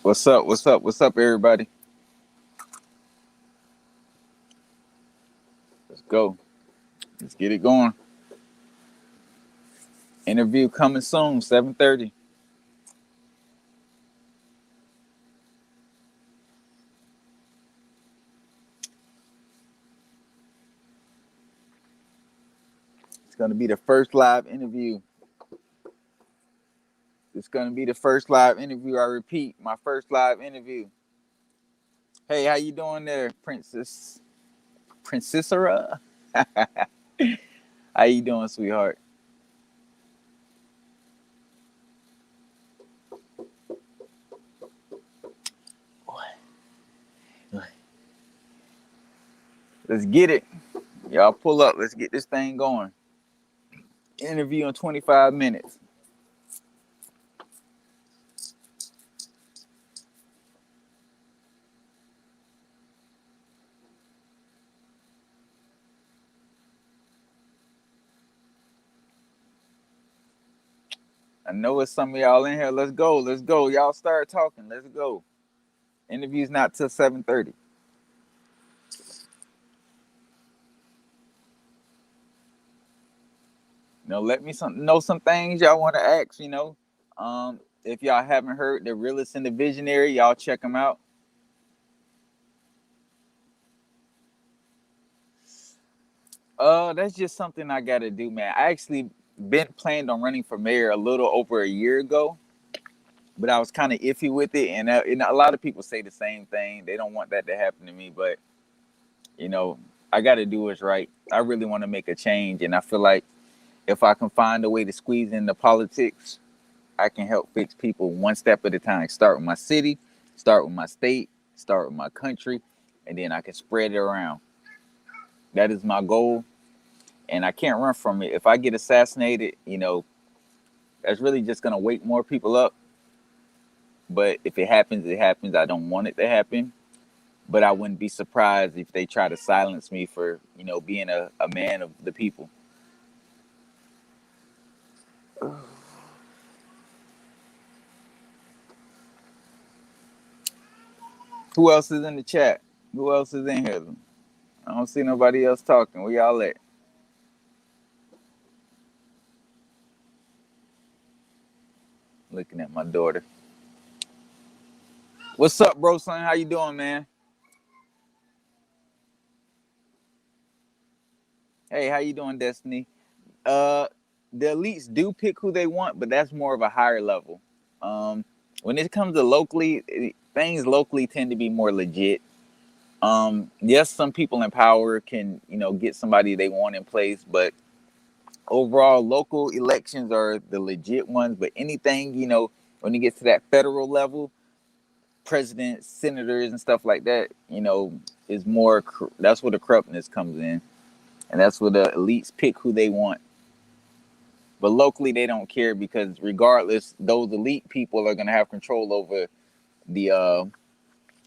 What's up? What's up? What's up, everybody? Let's go. Let's get it going. Interview coming soon, 7:30. It's gonna be the first live interview. It's gonna be the first live interview. I repeat, my first live interview. Hey, how you doing there, Princess? Princessera? How you doing, sweetheart? Let's get it. Y'all pull up. Let's get this thing going. Interview in 25 minutes. I know it's some of y'all in here. Let's go. Let's go. Y'all start talking. Let's go. Interview's not till 7:30. Let me know some things y'all want to ask. If y'all haven't heard the Realist and the Visionary, y'all check them out. That's just something I gotta do, man. I actually been planned on running for mayor a little over a year ago, but I was kind of iffy with it, and a lot of people say the same thing. They don't want that to happen to me, but you know, I got to do what's right. I really want to make a change, and I feel like if I can find a way to squeeze into politics, I can help fix people one step at a time. Start with my city, start with my state, start with my country, and then I can spread it around. That is my goal, and I can't run from it. If I get assassinated, that's really just gonna wake more people up. But if it happens, it happens. I don't want it to happen. But I wouldn't be surprised if they try to silence me for, being a man of the people. Who else is in the chat? Who else is in here? I don't see nobody else talking. Where y'all at? Looking at my daughter. What's up, bro, son? How you doing, man? Hey, how you doing, Destiny? Uh, the elites do pick who they want, but that's more of a higher level. Um, when it comes to locally, things locally tend to be more legit. Yes, some people in power can, get somebody they want in place, but overall, local elections are the legit ones. But anything, when it gets to that federal level, presidents, senators, and stuff like that, is more. That's where the corruptness comes in, and that's where the elites pick who they want. But locally, they don't care because regardless, those elite people are going to have control over the uh,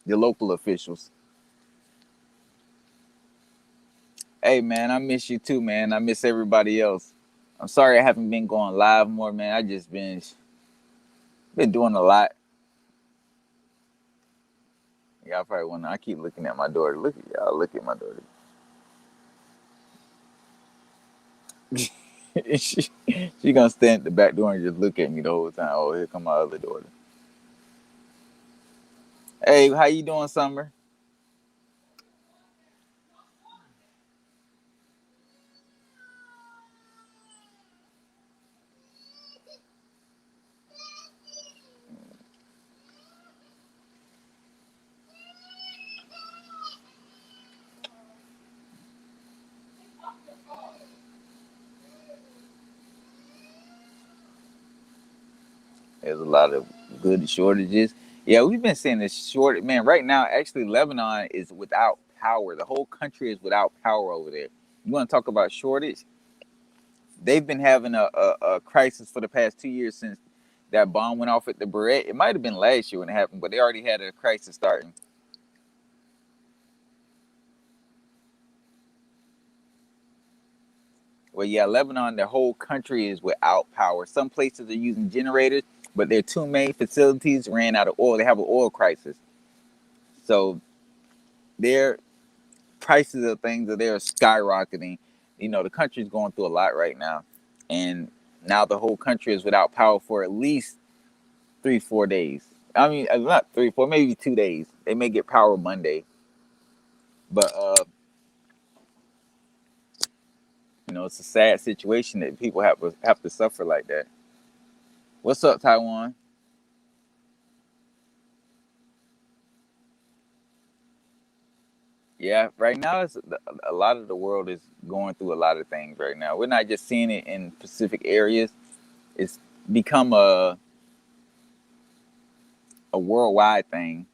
the local officials. Hey, man, I miss you too, man. I miss everybody else. I'm sorry I haven't been going live more, man. I just been doing a lot. Y'all probably wonder. I keep looking at my daughter. Look at y'all. Look at my daughter. she gonna stand at the back door and just look at me the whole time. Oh, here come my other daughter. Hey, how you doing, Summer? There's a lot of good shortages. Yeah, we've been seeing this short. Man, right now, actually, Lebanon is without power. The whole country is without power over there. You want to talk about shortage? They've been having a crisis for the past 2 years since that bomb went off at the Barrett. It might have been last year when it happened, but they already had a crisis starting. Well, yeah, Lebanon, the whole country is without power. Some places are using generators, but their two main facilities ran out of oil. They have an oil crisis, so their prices of things are there skyrocketing. You know, the country's going through a lot right now, and now the whole country is without power for at least 3-4 days. I mean, not 3-4, maybe 2 days. They may get power Monday, but you know, it's a sad situation that people have to suffer like that. What's up, Taiwan? Yeah, right now it's a lot of the world is going through a lot of things right now. We're not just seeing it in specific areas. It's become a worldwide thing,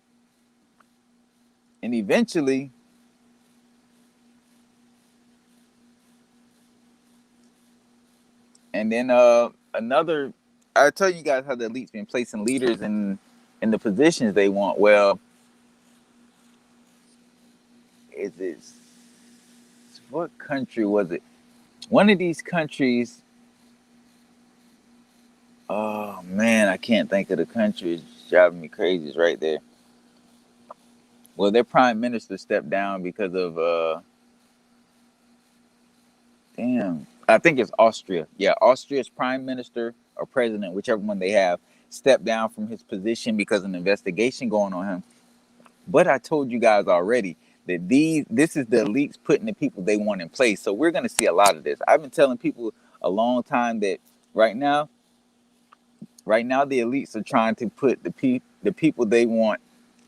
and eventually, and then another. I tell you guys how the elite's been placing leaders in the positions they want. Well, is it what country was it? One of these countries. Oh man, I can't think of the country. It's driving me crazy. It's right there. Well, their prime minister stepped down because of damn. I think it's Austria. Yeah, Austria's prime minister or president, whichever one they have, stepped down from his position because of an investigation going on him. But I told you guys already that this is the elites putting the people they want in place. So we're gonna see a lot of this. I've been telling people a long time that right now, right now the elites are trying to put the people they want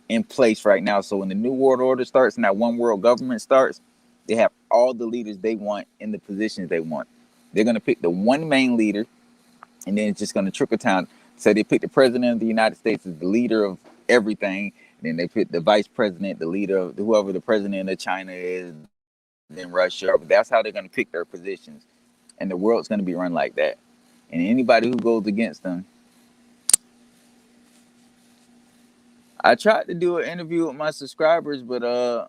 in place right now. So when the new world order starts and that one world government starts, they have all the leaders they want in the positions they want. They're going to pick the one main leader, and then it's just going to trickle down. So they pick the president of the United States as the leader of everything. Then they pick the vice president, the leader of whoever the president of China is, then Russia. That's how they're going to pick their positions. And the world's going to be run like that. And anybody who goes against them, I tried to do an interview with my subscribers, but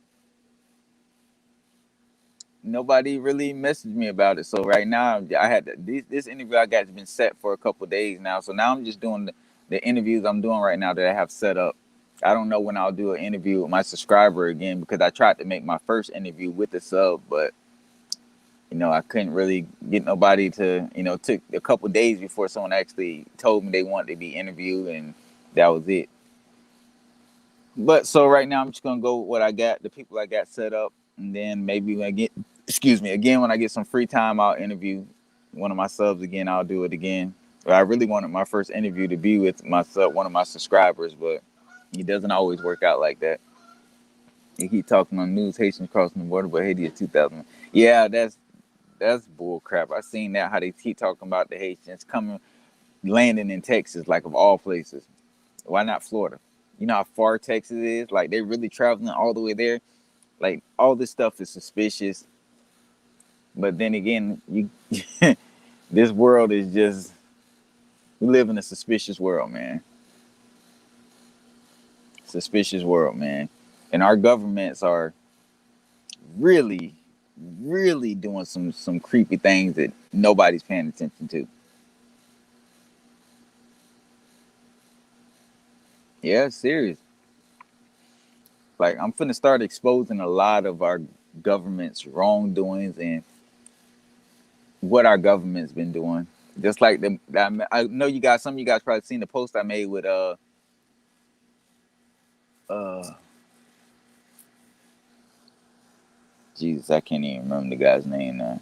nobody really messaged me about it. So right now, I had this interview I got has been set for a couple of days now. So now I'm just doing the interviews I'm doing right now that I have set up. I don't know when I'll do an interview with my subscriber again because I tried to make my first interview with the sub, but you know I couldn't really get nobody to. You know, it took a couple of days before someone actually told me they wanted to be interviewed, and that was it. But so right now I'm just gonna go with what I got, the people I got set up, and then maybe when I get, excuse me, again when I get some free time, I'll interview one of my subs again. I'll do it again. But I really wanted my first interview to be with my sub, one of my subscribers, but it doesn't always work out like that. You keep talking on news, Haitians crossing the border, but Haiti is 2000. Yeah, that's bull crap. I seen that how they keep talking about the Haitians coming landing in Texas, like of all places. Why not Florida? You know how far Texas is? Like they're really traveling all the way there. Like all this stuff is suspicious. But then again, you this world is just we live in a suspicious world, man. Suspicious world, man. And our governments are really, really doing some creepy things that nobody's paying attention to. Yeah, it's serious. Like I'm finna start exposing a lot of our government's wrongdoings and what our government's been doing. Just like I know you guys, some of you guys probably seen the post I made with uh Jesus, I can't even remember the guy's name now.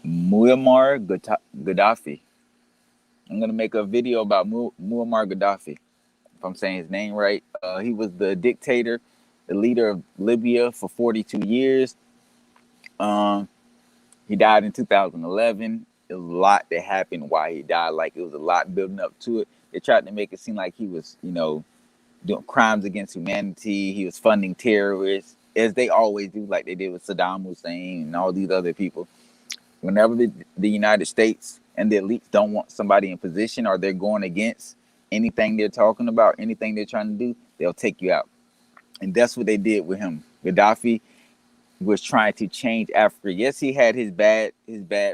Muammar Gaddafi. I'm gonna make a video about Muammar Gaddafi. If I'm saying his name right, he was the dictator, the leader of Libya for 42 years. Um, he died in 2011. There was a lot that happened why he died. Like it was a lot building up to it. They tried to make it seem like he was, you know, doing crimes against humanity. He was funding terrorists, as they always do, like they did with Saddam Hussein and all these other people. Whenever the United States and the elites don't want somebody in position or they're going against anything they're talking about, anything they're trying to do, they'll take you out. And that's what they did with him. Gaddafi, was trying to change Africa. Yes, he had his bad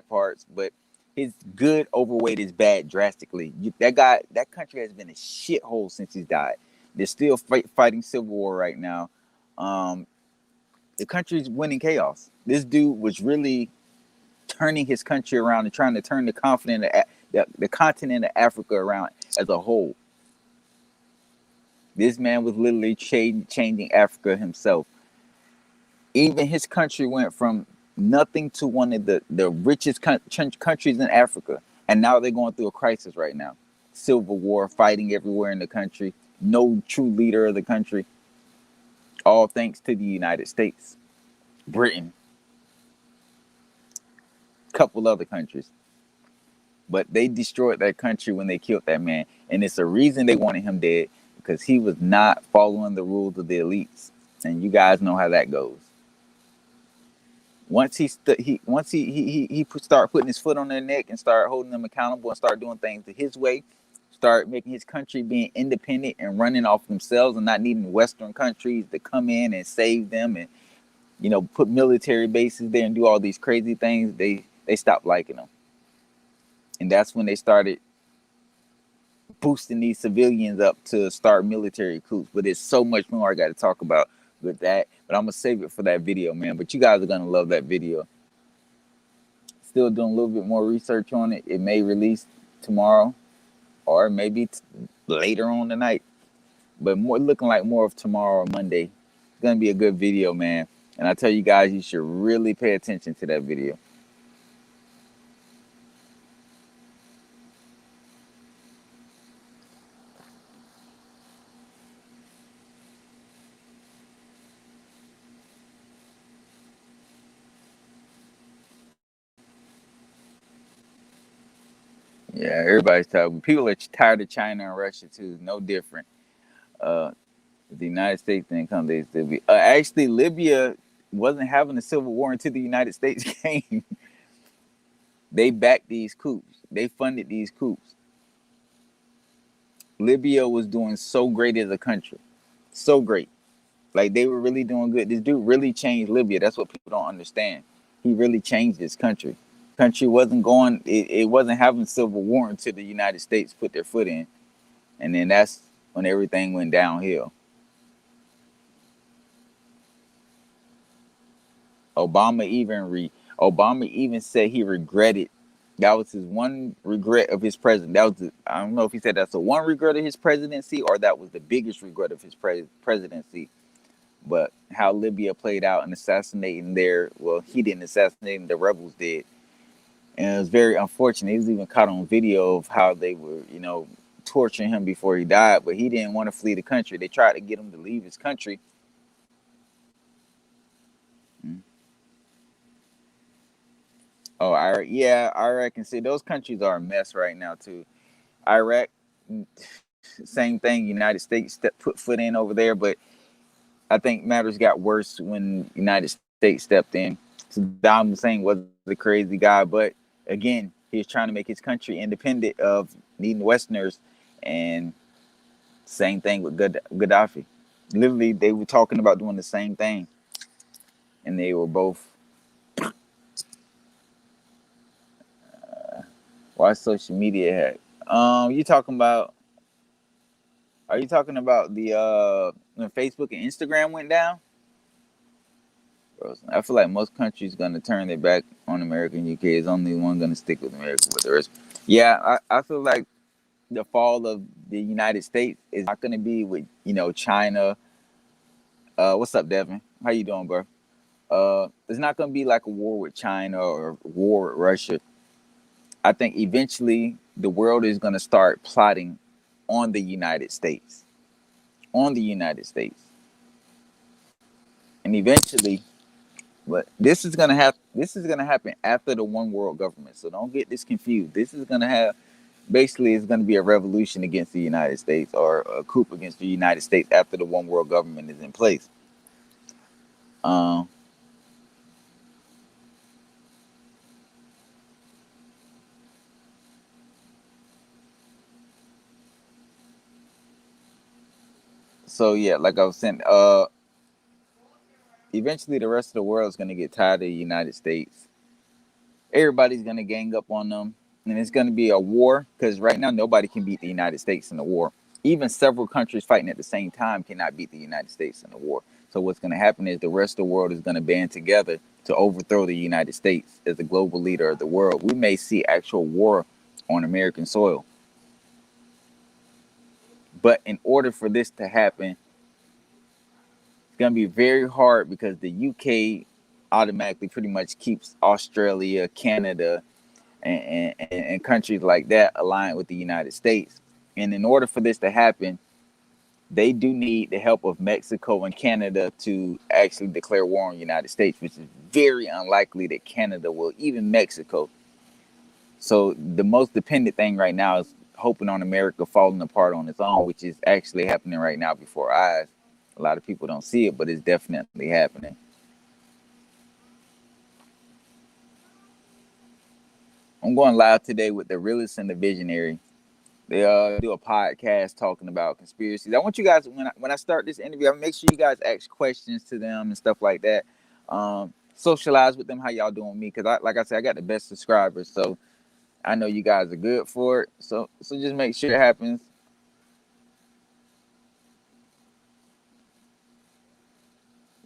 parts, but his good overweighed his bad drastically. That country has been a shithole since he's died. They're still fighting civil war right now. Um, the country's winning chaos. This dude was really turning his country around and trying to turn the continent of Africa around as a whole. This man was literally changing Africa himself. Even his country went from nothing to one of the richest countries in Africa. And now they're going through a crisis right now. Civil war, fighting everywhere in the country. No true leader of the country. All thanks to the United States, Britain, a couple other countries. But they destroyed that country when they killed that man. And it's a reason they wanted him dead, because he was not following the rules of the elites. And you guys know how that goes. Once he start putting his foot on their neck and start holding them accountable and start doing things his way, start making his country being independent and running off themselves and not needing Western countries to come in and save them and put military bases there and do all these crazy things, they stopped liking them. And that's when they started boosting these civilians up to start military coups. But there's so much more I got to talk about with that. But I'm gonna save it for that video, man. But you guys are gonna love that video. Still doing a little bit more research on it. It may release tomorrow, or maybe later on tonight. But more looking like more of tomorrow or Monday. It's gonna be a good video, man. And I tell you guys, you should really pay attention to that video. Yeah, everybody's tired. People are tired of China and Russia too. No different. Uh, if the United States didn't come, they still be. Actually, Libya wasn't having a civil war until the United States came. They backed these coups. They funded these coups. Libya was doing so great as a country, so great. Like they were really doing good. This dude really changed Libya. That's what people don't understand. He really changed this country. Country wasn't going. It wasn't having civil war until the United States put their foot in, and then that's when everything went downhill. Obama even said he regretted. That was his one regret of his president. I don't know if he said that's the one regret of his presidency or that was the biggest regret of his presidency. But how Libya played out and assassinating he didn't assassinate him, the rebels did. And it was very unfortunate. He was even caught on video of how they were, torturing him before he died, but he didn't want to flee the country. They tried to get him to leave his country. Oh, Iraq. Yeah, Iraq and see those countries are a mess right now too. Iraq, same thing. United States put foot in over there, but I think matters got worse when United States stepped in. Saddam Hussein was the crazy guy, but again, he was trying to make his country independent of needing Westerners, and same thing with Gaddafi. Literally, they were talking about doing the same thing, and they were both. Why social media hack? You talking about? Are you talking about the when Facebook and Instagram went down? I feel like most countries gonna turn their back on America and UK. Is only one gonna stick with America, but the rest. Yeah, I feel like the fall of the United States is not gonna be with China. What's up, Devin? How you doing, bro? It's not gonna be like a war with China or war with Russia. I think eventually the world is gonna start plotting on the United States, on the United States, and eventually. But this is gonna happen after the one world government. So don't get this confused. This is gonna have basically it's gonna be a revolution against the United States or a coup against the United States after the one world government is in place. Um. So yeah, like I was saying, eventually the rest of the world is going to get tired of the United States. Everybody's going to gang up on them, and it's going to be a war because right now nobody can beat the United States in a war. Even several countries fighting at the same time cannot beat the United States in a war. So what's going to happen is the rest of the world is going to band together to overthrow the United States as the global leader of the world. We may see actual war on American soil. But in order for this to happen, it's going to be very hard because the UK automatically pretty much keeps Australia, Canada, and countries like that aligned with the United States. And in order for this to happen, they do need the help of Mexico and Canada to actually declare war on the United States, which is very unlikely that Canada will, even Mexico. So the most dependent thing right now is hoping on America falling apart on its own, which is actually happening right now before our eyes. A lot of people don't see it, but it's definitely happening. I'm going live today with the Realist and the Visionary. They do a podcast talking about conspiracies. I want you guys when I start this interview, I make sure you guys ask questions to them and stuff like that. Socialize with them how y'all doing me because like I said, I got the best subscribers, so I know you guys are good for it. So just make sure it happens.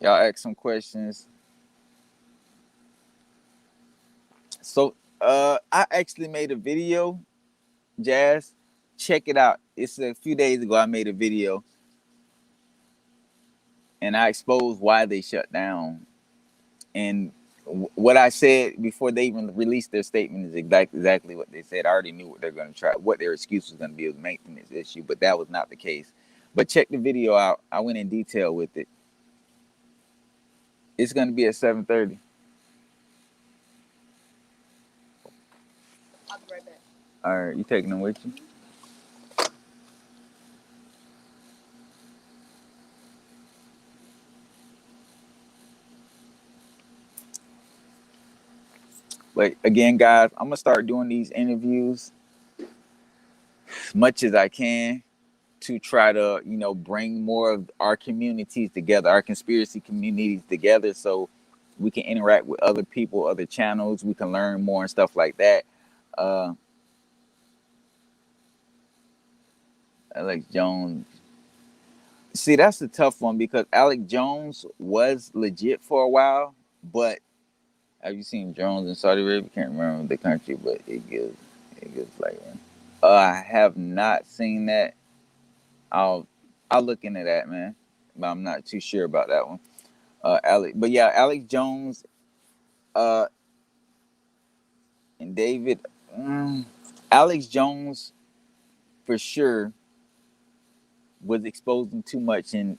Y'all ask some questions. So I actually made a video, Jazz. Check it out. It's a few days ago I made a video and I exposed why they shut down. And what I said before they even released their statement is exactly what they said. I already knew what they're going to try, what their excuse was going to be, was maintenance issue, but that was not the case. But check the video out. I went in detail with it. It's going to be at 7:30. I'll be right back. All right, you taking them with you? But again, guys, I'm gonna start doing these interviews as much as I can to try to, bring more of our communities together, our conspiracy communities together, so we can interact with other people, other channels. We can learn more and stuff like that. Uh, Alex Jones. See, that's the tough one because Alex Jones was legit for a while, but have you seen Jones in Saudi Arabia? Can't remember the country, but it gives flavor. I have not seen that. I'll I'll look into that, man. But I'm not too sure about that one. But yeah, Alex Jones, uh, and David, mm, Alex Jones for sure was exposing too much, and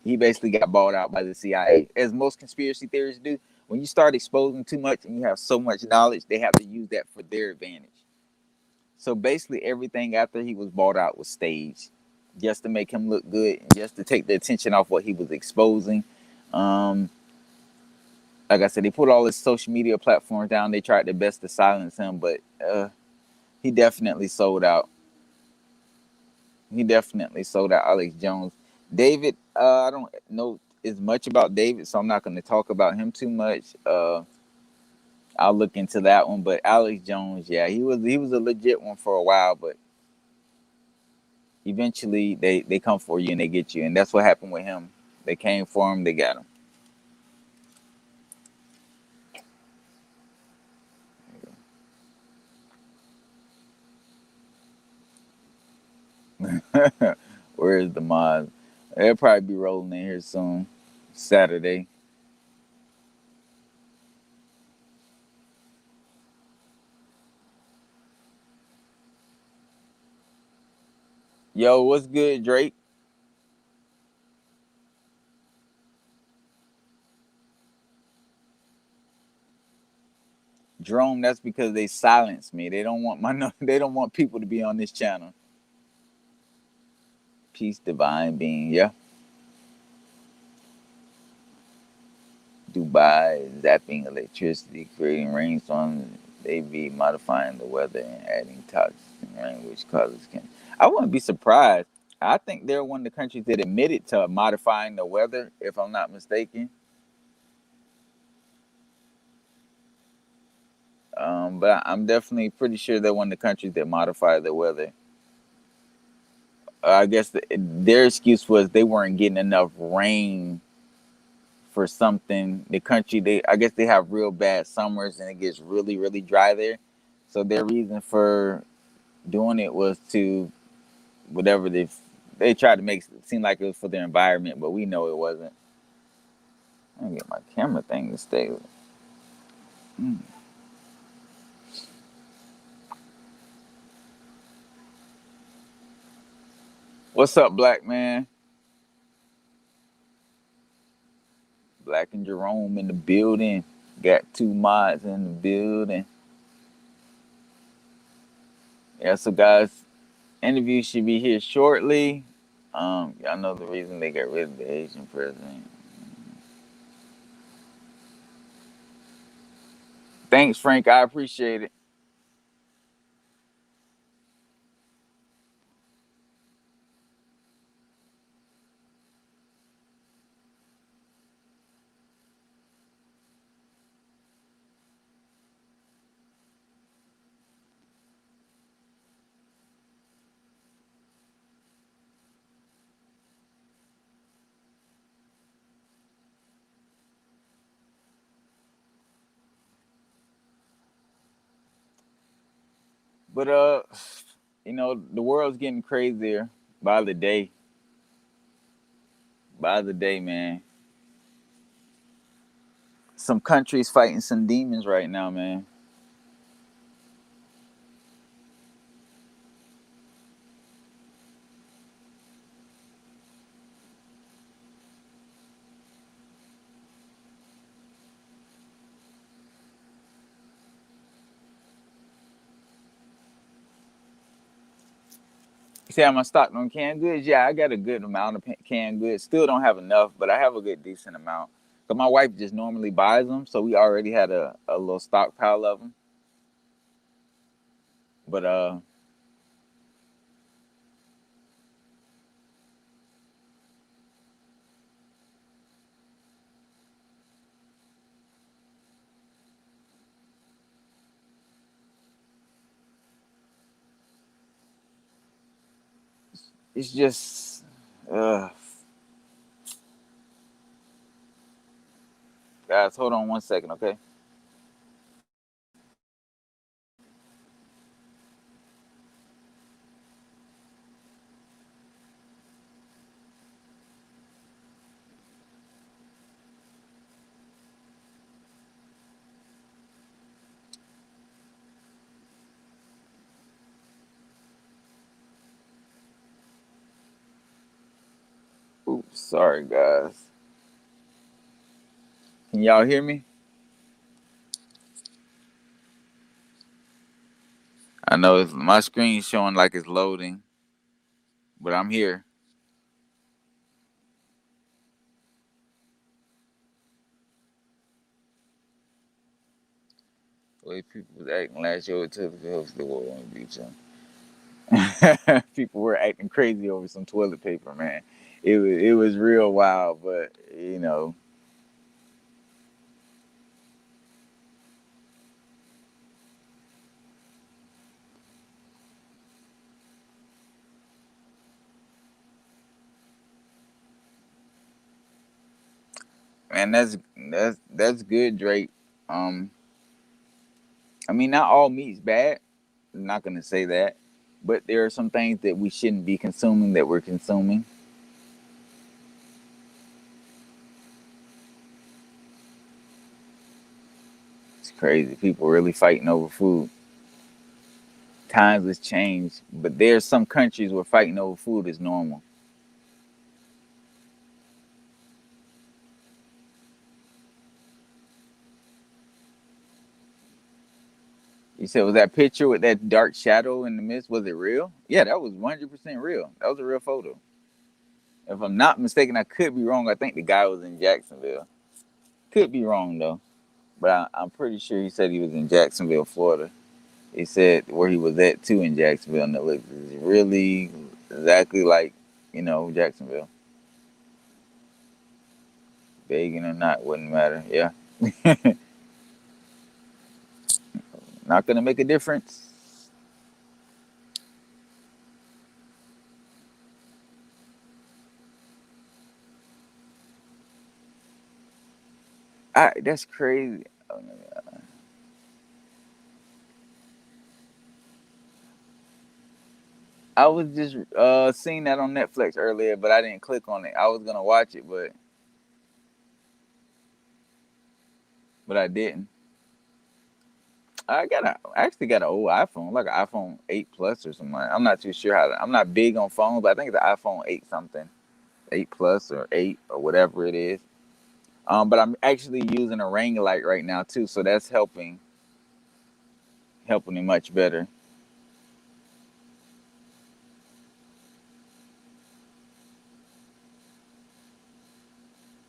he basically got bought out by the CIA. As most conspiracy theories do, when you start exposing too much and you have so much knowledge, they have to use that for their advantage. So basically, everything after he was bought out was staged, just to make him look good, and just to take the attention off what he was exposing. Um, like I said, they put all his social media platforms down. They tried their best to silence him, but he definitely sold out. He definitely sold out, Alex Jones. David, I don't know as much about David, so I'm not going to talk about him too much. I'll look into that one. But Alex Jones, yeah, he was a legit one for a while, but eventually they come for you and they get you, and that's what happened with him. They came for him, they got him. Where's the mod? They'll probably be rolling in here soon. Saturday. Yo, what's good, Drake? Jerome, that's because they silence me. They don't want they don't want people to be on this channel. Peace, divine being. Yeah. Dubai, zapping electricity, creating rainstorms. They be modifying the weather and adding toxic rain, which causes cancer. I wouldn't be surprised. I think they're one of the countries that admitted to modifying the weather, if I'm not mistaken. But I'm definitely pretty sure they're one of the countries that modify the weather. I guess their excuse was they weren't getting enough rain for something. The country, they I guess they have real bad summers and it gets really really dry there. So their reason for doing it was to whatever they tried to make it seem like it was for their environment, but we know it wasn't. I get my camera thing to stay. Mm. What's up, Black man? Black and Jerome in the building. Got two mods in the building. Yeah, so guys, interview should be here shortly. Y'all know the reason they got rid of the Asian president. Thanks, Frank. I appreciate it. But the world's getting crazier by the day. By the day, man. Some countries fighting some demons right now, man. You see how my stock on canned goods? Yeah, I got a good amount of canned goods. Still don't have enough, but I have a good decent amount. Cause my wife just normally buys them, so we already had a little stockpile of them. But it's just, uh, guys, hold on 1 second, okay? Oops, sorry, guys. Can y'all hear me? I know my screen's showing like it's loading, but I'm here. The way people was acting last year took the host the war on the beach. People were acting crazy over some toilet paper, man. It was real wild, but man, that's good, Drake. Um, I mean, not all meat's bad. I'm not gonna say that, but there are some things that we shouldn't be consuming that we're consuming. It's crazy. People really fighting over food. Times has changed, but there's some countries where fighting over food is normal. You said was that picture with that dark shadow in the mist? Was it real? Yeah, that was 100% real. That was a real photo. If I'm not mistaken, I could be wrong. I think the guy was in Jacksonville. Could be wrong though, but I'm pretty sure he said he was in Jacksonville, Florida. He said where he was at too in Jacksonville, and it looked really exactly like Jacksonville. Vegan or not wouldn't matter. Yeah. Not gonna make a difference. That's crazy. I was just seeing that on Netflix earlier, but I didn't click on it. I was gonna watch it, but I didn't. I actually got an old iPhone, like an iPhone 8 Plus or something. I'm not too sure I'm not big on phones, but I think it's an iPhone 8 something, 8 Plus or 8 or whatever it is. But I'm actually using a ring light right now too, so that's helping me much better.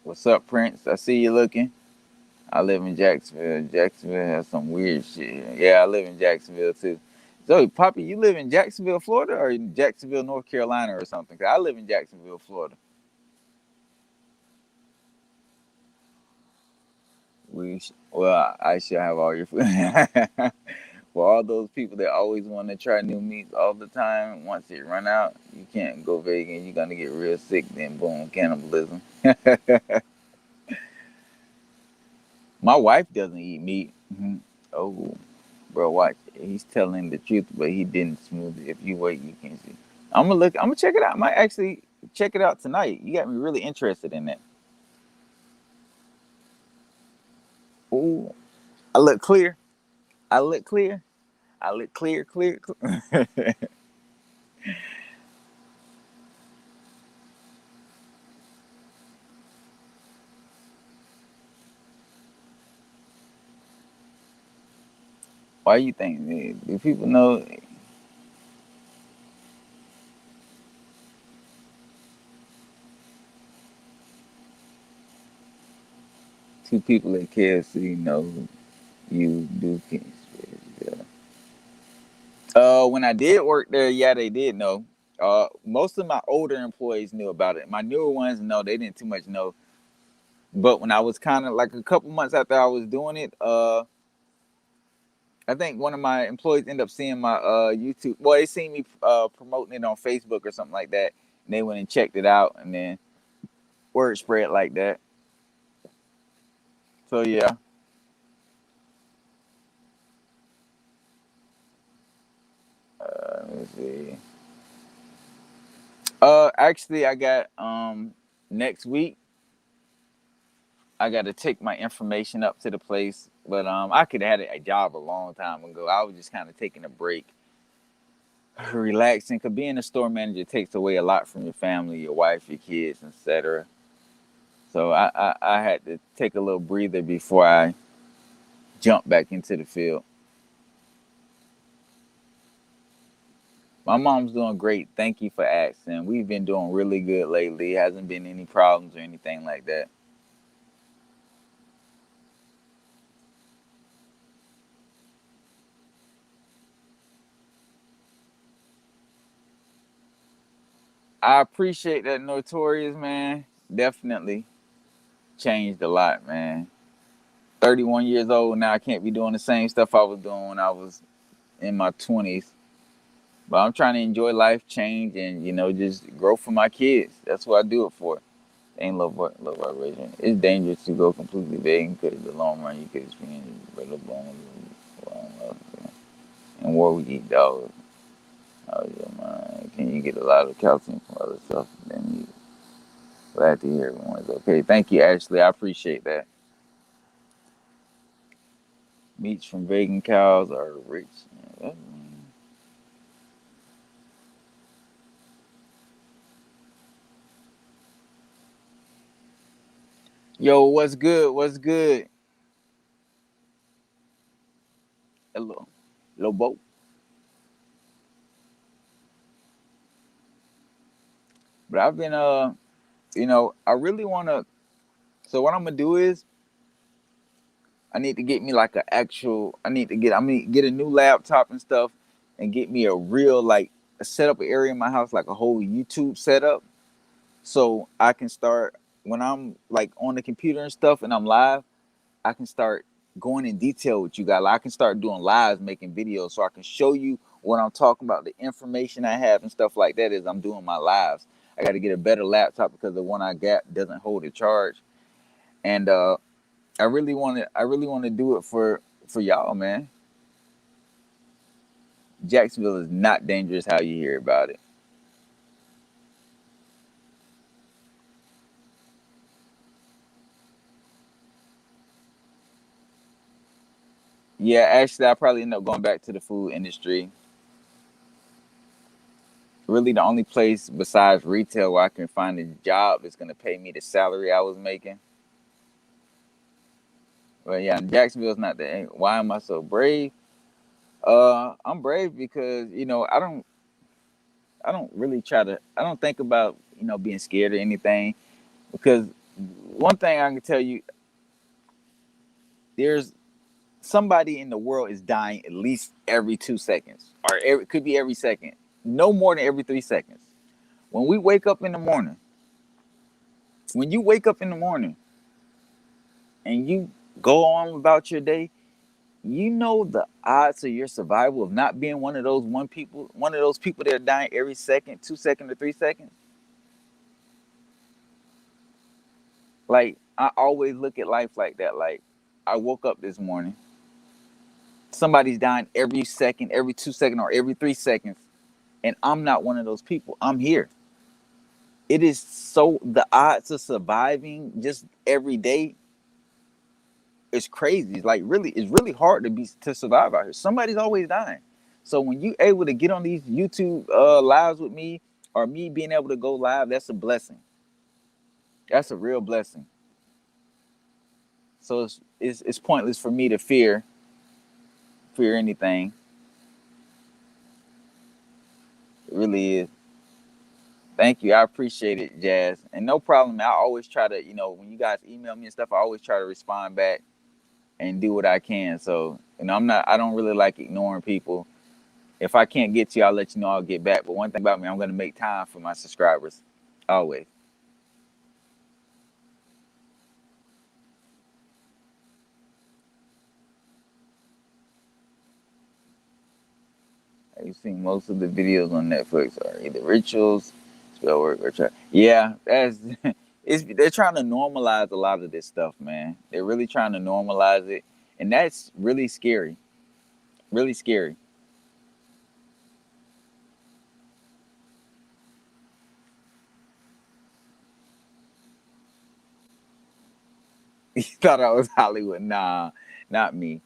What's up, Prince? I see you looking. I live in Jacksonville. Jacksonville has some weird shit here. Yeah, I live in Jacksonville too. So, Poppy, you live in Jacksonville, Florida, or in Jacksonville, North Carolina, or something? 'Cause I live in Jacksonville, Florida. Well, I should have all your food. For all those people that always want to try new meats all the time, once it run out, you can't go vegan. You're gonna get real sick. Then boom, cannibalism. My wife doesn't eat meat. Mhm. Oh, bro, watch. He's telling the truth, but he didn't smooth it. If you wait, you can see. I'm gonna look. I'm gonna check it out. I might actually check it out tonight. You got me really interested in that. Ooh, I look clear. I look clear. I look clear, clear. Clear. Why you think? Do people know two people at KFC know you do Kingsbury? When I did work there, yeah, they did know. Most of my older employees knew about it. My newer ones, no, they didn't too much know. But when I was kind of like a couple months after I was doing it, I think one of my employees ended up seeing my YouTube. Well, they seen me promoting it on Facebook or something like that, and they went and checked it out, and then word spread like that. So yeah, let me see. Actually, I got next week. I got to take my information up to the place, but I could have had a job a long time ago. I was just kind of taking a break, relaxing. Cause being a store manager takes away a lot from your family, your wife, your kids, etc. So I had to take a little breather before I jump back into the field. My mom's doing great. Thank you for asking. We've been doing really good lately. Hasn't been any problems or anything like that. I appreciate that, Notorious, man. Definitely changed a lot, man. 31 years old now. I can't be doing the same stuff I was doing when I was in my 20s. But I'm trying to enjoy life, change, and just grow for my kids. That's what I do it for. Ain't love vibration. It's dangerous to go completely vegan because in the long run you could experience regular bones and war we eat dogs. How is your mind? Can you get a lot of calcium from other stuff? Then you glad to hear everyone's okay. Thank you, Ashley. I appreciate that. Meats from vegan cows are rich. Yeah, yo, what's good? What's good? Hello, Lobo. But I've been I really wanna. So what I'm gonna do is I need to get me like an actual. I'm gonna get a new laptop and stuff, and get me a real like a setup area in my house, like a whole YouTube setup, so I can start when I'm like on the computer and stuff, and I'm live. I can start going in detail with you guys. Like, I can start doing lives, making videos, so I can show you what I'm talking about, the information I have and stuff like that as I'm doing my lives. I got to get a better laptop because the one I got doesn't hold a charge, and I really want to do it for y'all, man. Jacksonville is not dangerous how you hear about it. Yeah, actually, I probably end up going back to the food industry. Really, the only place besides retail where I can find a job that's gonna pay me the salary I was making. But yeah, Jacksonville's not the. Why am I so brave? I'm brave because I don't really try to. I don't think about being scared or anything because one thing I can tell you, there's somebody in the world is dying at least every 2 seconds, or it could be every second, no more than every 3 seconds. When we wake up in the morning, when you wake up in the morning and you go on about your day, you know the odds of your survival of not being one of those people that are dying every second, 2 seconds or 3 seconds. Like, I always look at life like that. Like, I woke up this morning, somebody's dying every second, every 2 seconds, or every 3 seconds, and I'm not one of those people. I'm here. It is so the odds of surviving just every day is crazy. It's really hard to survive out here. Somebody's always dying. So when you able to get on these YouTube lives with me, or me being able to go live, that's a blessing. That's a real blessing. So it's pointless for me to fear anything. It really is. Thank you. I appreciate it, Jazz. And no problem. I always try to, when you guys email me and stuff, I always try to respond back and do what I can. So, I don't really like ignoring people. If I can't get to you, I'll let you know I'll get back. But one thing about me, I'm going to make time for my subscribers. Always. You've seen most of the videos on Netflix are either rituals, spell work, or try. Yeah, they're trying to normalize a lot of this stuff, man. They're really trying to normalize it. And that's really scary. Really scary. You thought I was Hollywood. Nah, not me.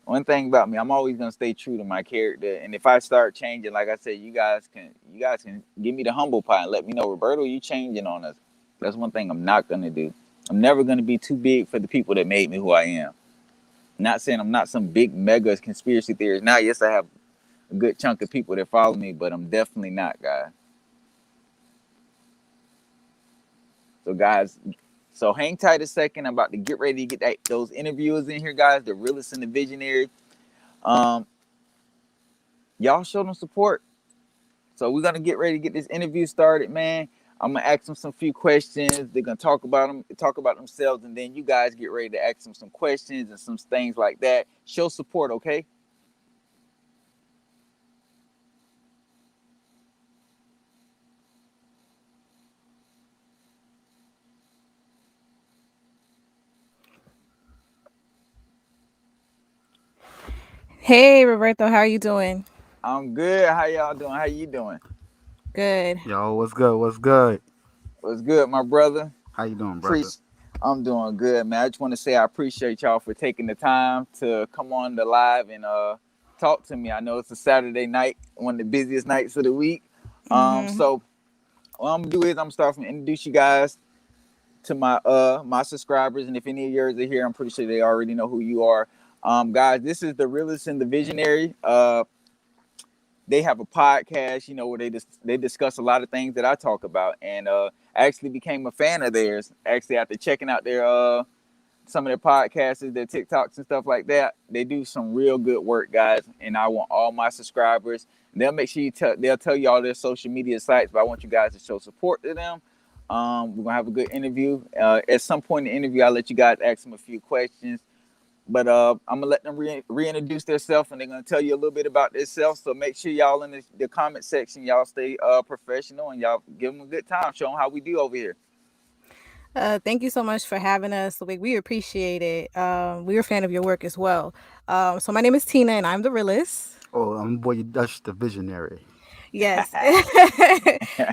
One thing about me, I'm always gonna stay true to my character. And if I start changing, like I said, you guys can give me the humble pie and let me know, Roberto, you changing on us. That's one thing I'm not gonna do. I'm never gonna be too big for the people that made me who I am. Not saying I'm not some big mega conspiracy theorist. Now, yes, I have a good chunk of people that follow me, but I'm definitely not, guys. So, guys, so hang tight a second. I'm about to get ready to get those interviewers in here, guys. The Realist and the Visionary. Um, y'all show them support. So we're gonna get ready to get this interview started, man. I'm gonna ask them some few questions. They're gonna talk about themselves, and then you guys get ready to ask them some questions and some things like that. Show support, okay? Hey Roberto, how are you doing? I'm good. How y'all doing? How you doing? Good. Yo, what's good? What's good? What's good, my brother? How you doing, brother? Preach. I'm doing good, man. I just want to say I appreciate y'all for taking the time to come on the live and talk to me. I know it's a Saturday night, one of the busiest nights of the week. Mhm. So what I'm gonna do is I'm gonna start from introduce you guys to my subscribers, and if any of yours are here, I'm pretty sure they already know who you are. Guys, this is the Realist and the Visionary. They have a podcast, where they discuss a lot of things that I talk about, and I actually became a fan of theirs. Actually, after checking out their some of their podcasts, their TikToks and stuff like that, they do some real good work, guys. And I want all my subscribers. They'll make sure they'll tell you all their social media sites, but I want you guys to show support to them. We're gonna have a good interview. At some point in the interview, I'll let you guys ask them a few questions. But I'm gonna let them reintroduce themselves, and they're gonna tell you a little bit about themselves. So make sure y'all in the comment section, y'all stay professional, and y'all give them a good time. Show them how we do over here. Thank you so much for having us. We appreciate it. We're a fan of your work as well. So my name is Tina, and I'm the realist. Oh, I'm boy Dutch the Visionary. Yes.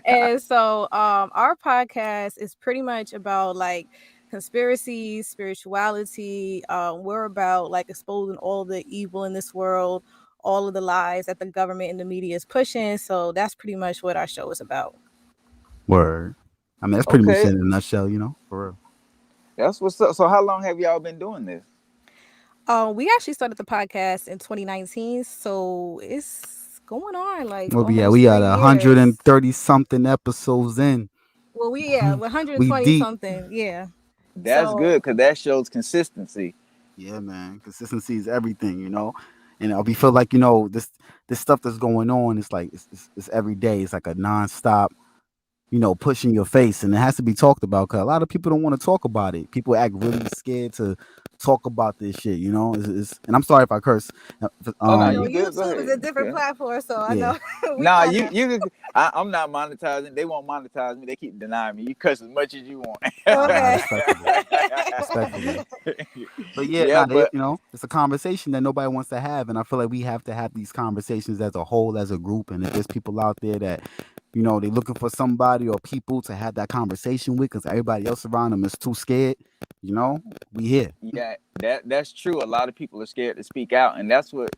And so our podcast is pretty much about like conspiracies, spirituality. We're about like exposing all the evil in this world, all of the lies that the government and the media is pushing. So that's pretty much what our show is about. Word. I mean, that's pretty much Okay, it in a nutshell, for real. that's what's up. So how long have y'all been doing this? We actually started the podcast in 2019, so it's going on like Well, yeah, almost we got 3 years. 130 something episodes in. Well, yeah, we're We 120 deep. something, yeah. That's So good because that shows consistency. Yeah, man. Consistency is everything. And we feel like this stuff that's going on. It's like it's every day. It's like a nonstop. Pushing your face, and it has to be talked about because a lot of people don't want to talk about it. People act really scared to talk about this shit. And I'm sorry if I curse. Oh no, you know, you good? Go YouTube is ahead. a You different good? platform, so I Yeah, know we Nah, kind you of you. I'm not monetizing. They won't monetize me. They keep denying me. You cuss as much as you want. nah, okay. respectfully. But yeah, Yeah, but it's a conversation that nobody wants to have, and I feel like we have to have these conversations as a whole, as a group. And if there's people out there that, they're looking for somebody or people to have that conversation with, because everybody else around them is too scared, we here. yeah, that's true. A lot of people are scared to speak out, and that's what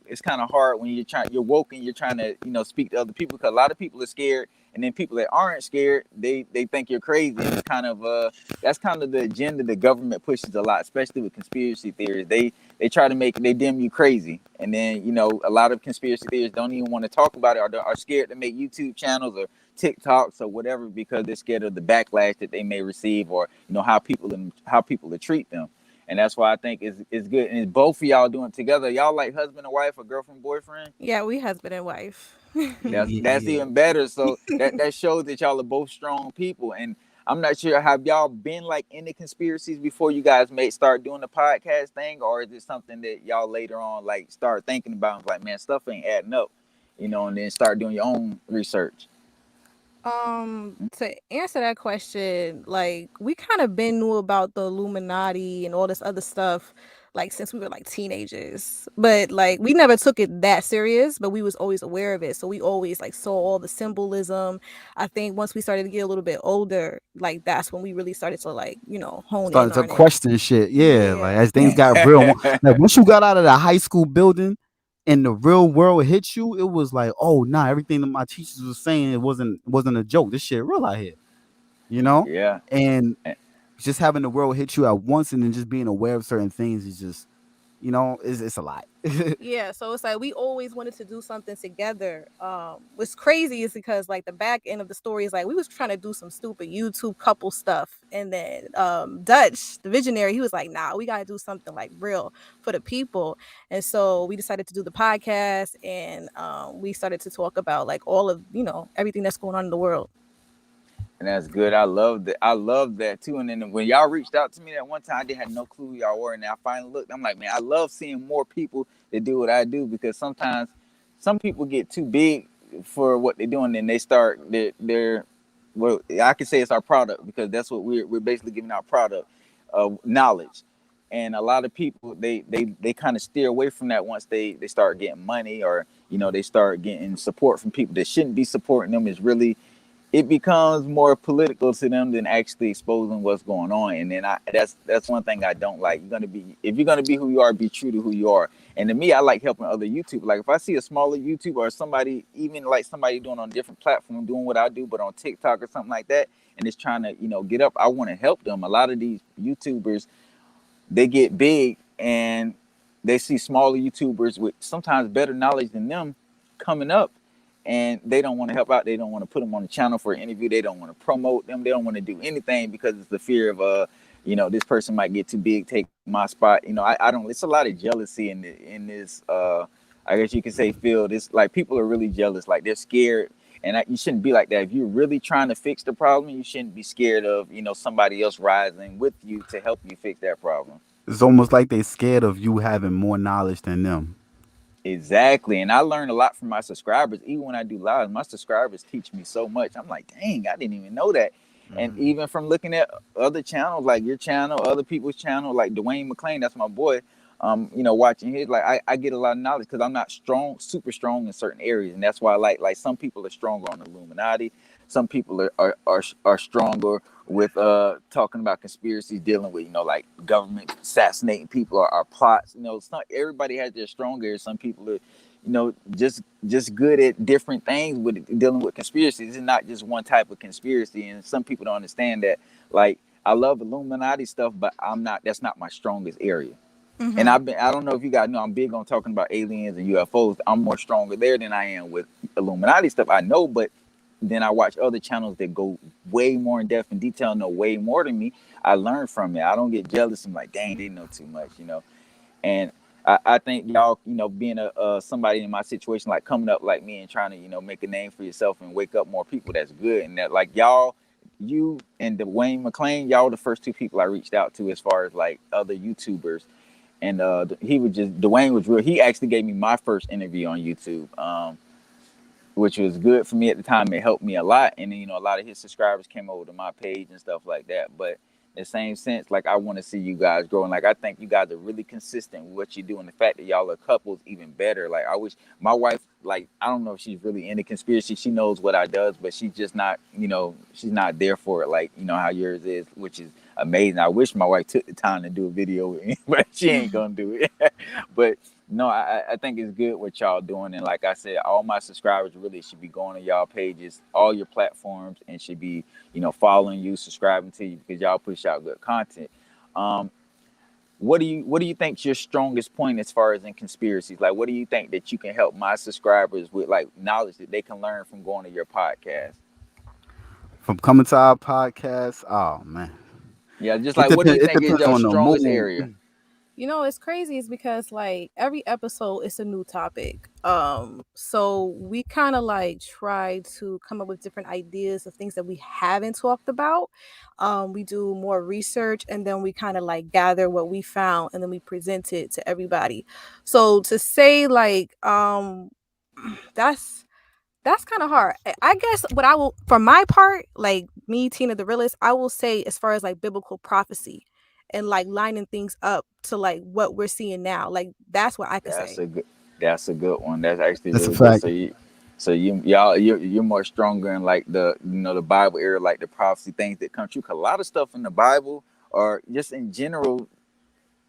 It's kind of hard when you're woke and you're trying to speak to other people because a lot of people are scared, and then people that aren't scared they think you're crazy. And it's kind of that's kind of the agenda the government pushes a lot, especially with conspiracy theories. They try to they dim you crazy, and then a lot of conspiracy theories don't even want to talk about it or are scared to make YouTube channels or TikToks or whatever because they're scared of the backlash that they may receive or how people will treat them. And that's why I think it's good. And both of y'all doing it together. Y'all like husband and wife or girlfriend boyfriend. Yeah, we husband and wife. That's Yeah. even better. So that shows that y'all are both strong people. And I'm not sure, have y'all been like into conspiracies before you guys may start doing the podcast thing, or is it something that y'all later on like start thinking about and like, man, stuff ain't adding up, and then start doing your own research. To answer that question, like we kind of been knew about the Illuminati and all this other stuff, like since we were like teenagers. But like we never took it that serious, but we was always aware of it. So we always like saw all the symbolism. I think once we started to get a little bit older, like that's when we really started to like, hone in Starting to on it. question shit. Yeah, like Yeah. as things got real. Like once you got out of the high school building and the real world hit you, it was like, oh nah, everything that my teachers was saying, it wasn't a joke. This shit real out here, you know? Yeah. And just having the world hit you at once and then just being aware of certain things is just, it's a lot. Yeah, so it's like we always wanted to do something together. What's crazy is because like the back end of the story is like we was trying to do some stupid YouTube couple stuff, and then Dutch, the visionary, he was like, "Nah, we gotta do something like real for the people." And so we decided to do the podcast, and we started to talk about like all of everything that's going on in the world. And that's good. I love that. I love that too. And then when y'all reached out to me that one time, I didn't have no clue who y'all were. And I finally looked. I'm like, man, I love seeing more people that do what I do because sometimes some people get too big for what they're doing, and they start they're well, I can say it's our product because that's what we're basically giving our product of knowledge. And a lot of people they kind of steer away from that once they start getting money or they start getting support from people that shouldn't be supporting them. Is really it becomes more political to them than actually exposing what's going on. And then that's one thing I don't like. If you're gonna be who you are, be true to who you are. And to me, I like helping other YouTubers. Like if I see a smaller YouTuber or somebody, even like somebody doing on a different platform, doing what I do, but on TikTok or something like that, and it's trying to get up, I want to help them. A lot of these YouTubers they get big and they see smaller YouTubers with sometimes better knowledge than them coming up and they don't want to help out. They don't want to put them on the channel for an interview. They don't want to promote them. They don't want to do anything because it's the fear of this person might get too big, take my spot. I don't. It's a lot of jealousy in this. I guess you could say field. It's like people are really jealous. Like they're scared, and you shouldn't be like that. If you're really trying to fix the problem, you shouldn't be scared of somebody else rising with you to help you fix that problem. It's almost like they scared of you having more knowledge than them. Exactly. And I learned a lot from my subscribers. Even when I do lives, my subscribers teach me so much. I'm like, dang, I didn't even know that. And Hmm. even from looking at other channels, like your channel, other people's channel, like Dwayne McClain, that's my boy. Watching his, like I get a lot of knowledge because I'm not strong, super strong in certain areas, and that's why I like some people are stronger on the Illuminati, some people are stronger with talking about conspiracies, dealing with like government assassinating people or plots. It's not everybody has their strong areas. Some people are just good at different things with dealing with conspiracies. It's not just one type of conspiracy, and some people don't understand that. Like I love Illuminati stuff, but I'm not. That's not my strongest area. And Mm-hmm. I don't know if you guys know, I'm big on talking about aliens and UFOs. I'm more stronger there than I am with Illuminati stuff. I know, but then I watch other channels that go way more in depth and detail, know way more than me. I learn from it. I don't get jealous. I'm like, dang, they know too much. And I think y'all, being a somebody in my situation, like coming up like me and trying to, make a name for yourself and wake up more people, that's good. And that, like, y'all, you and Dwayne McClain, y'all the first two people I reached out to as far as like other YouTubers. And he was just Dwayne was real. He actually gave me my first interview on YouTube. Which was good for me at the time. It helped me a lot, and then, a lot of his subscribers came over to my page and stuff like that. But in the same sense, like I want to see you guys grow, and like I think you guys are really consistent with what you do, and the fact that y'all are couples even better. Like I wish my wife, like I don't know if she's really into conspiracy. She knows what I does, but she's just not, she's not there for it. Like how yours is, which is amazing. I wish my wife took the time to do a video with me, but she ain't gonna do it. But no, I think it's good what y'all doing. And like I said, all my subscribers really should be going to y'all pages, all your platforms, and should be, following you, subscribing to you because y'all push out good content. Um, what do you think's your strongest point as far as in conspiracies? Like what do you think that you can help my subscribers with, like knowledge that they can learn from going to your podcast? From coming to our podcast, oh man, Yeah, just it like what do depends. you It think is depends your on the strongest mood. area? It's crazy is because like every episode is a new topic. So we kind of like try to come up with different ideas of things that we haven't talked about. We do more research and then we kind of like gather what we found and then we present it to everybody. So to say like that's that's kind of hard. I guess what I will, for my part, like me, Tina the Realist, I will say as far as like biblical prophecy and like lining things up to like what we're seeing now. Like that's what I could That's say. a good. That's a good one. That's actually That's a really good. fact. So you're more stronger in like the Bible era, like the prophecy things that come true. 'Cause a lot of stuff in the Bible, or just in general,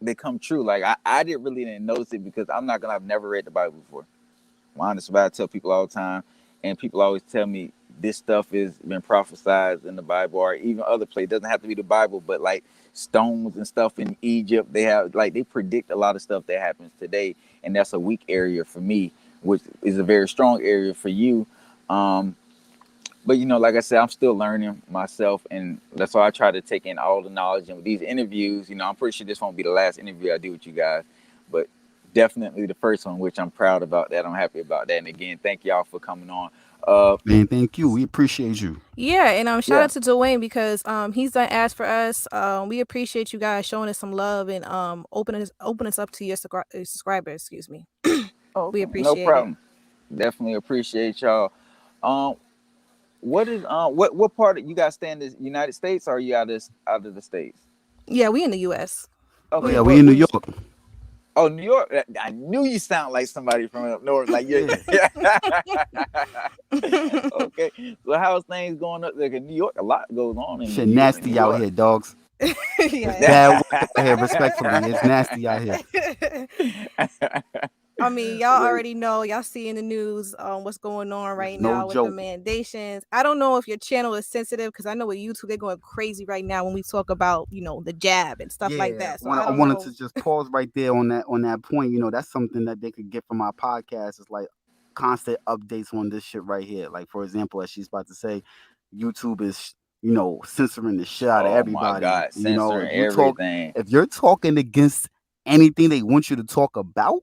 they come true. Like I didn't notice it because I've never read the Bible before. I'm honest about it. I tell people all the time, and people always tell me this stuff has been prophesied in the Bible or even other places. It doesn't have to be the Bible, but like stones and stuff in Egypt, they predict a lot of stuff that happens today, and that's a weak area for me, which is a very strong area for you. Um, but like I said, I'm still learning myself, and that's why I try to take in all the knowledge. And with these interviews, I'm pretty sure this won't be the last interview I do with you guys, but definitely the first one, which I'm proud about that. I'm happy about that. And again, thank y'all for coming on. Uh, Man, thank you. We appreciate you. Yeah, and shout yeah. out to Dwayne because he's done ads for us. We appreciate you guys showing us some love and opening us up to your subscribers. Excuse me. Oh, We okay, no appreciate it. problem. Definitely appreciate y'all. Um, what is what part of you guys stay in the United States, or are you out of the states? Yeah, we in the U.S. Oh Okay, yeah, We we what in New where you? York. Oh, New York. I knew you sound like somebody from up north. Like you. Yeah, Okay. So how's things going up there? 'Cause New York, a lot goes on in shit New nasty out York. here, dogs. It's yeah. bad weather out here. Respectfully, it's nasty out here. I mean, y'all Wait, already know. Y'all see in the news what's going on It's right no now with the joke. mandations. I don't know if your channel is sensitive because I know with YouTube they're going crazy right now when we talk about the jab and stuff like Yeah, that. So I I don't wanted know. to just pause right there on that point. That's something that they could get from our podcast. Is like constant updates on this shit right here. Like for example, as she's about to say, YouTube is censoring the shit out of oh my everybody. God, censoring everything. If you're talking against anything they want you to talk about,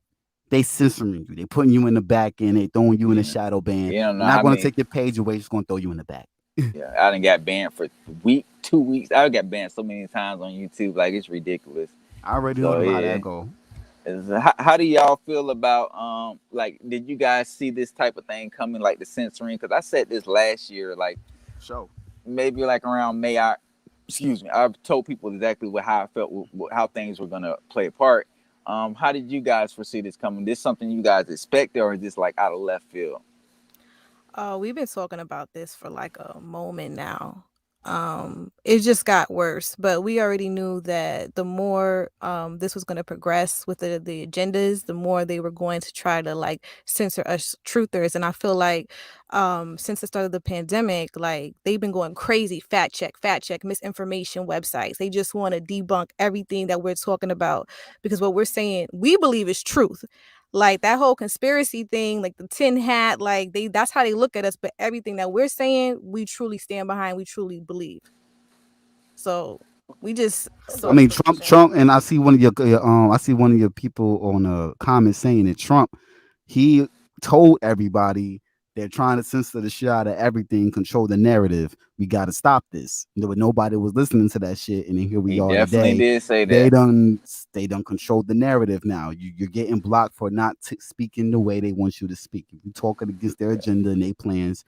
they censoring you. They putting you in the back and they throwing you in a You know, shadow ban. you don't They're know not how going to many. take your page away. Just going to throw you in the back. Yeah, I done got banned for week, 2 weeks. I got banned so many times on YouTube, like it's ridiculous. I already know So how that yeah. go. How do y'all feel about like did you guys see this type of thing coming like the censoring? Because I said this last year, like Show. maybe like around May. I excuse me. I've told people exactly how I felt, how things were gonna play a part. How did you guys foresee this coming? This something you guys expected, or is this like out of left field? We've been talking about this for like a moment now. It just got worse, but we already knew that the more this was going to progress with the agendas, the more they were going to try to like censor us truthers. And I feel like since the start of the pandemic, like they've been going crazy, fact check, misinformation websites. They just want to debunk everything that we're talking about because what we're saying we believe is truth, like that whole conspiracy thing, like the tin hat, like that's how they look at us, but everything that we're saying we truly stand behind, we truly believe. So we just I saw the mean, Trump, progression. Trump, and I see one of I see one of your people on a comment saying that Trump, he told everybody they're trying to censor the shit out of everything, control the narrative. We got to stop this. But nobody was listening to that shit, and then here we He are definitely today. did say They that. done, they done controlled the narrative now. You're getting blocked for not speaking the way they want you to speak. If you're talking against their agenda and their plans,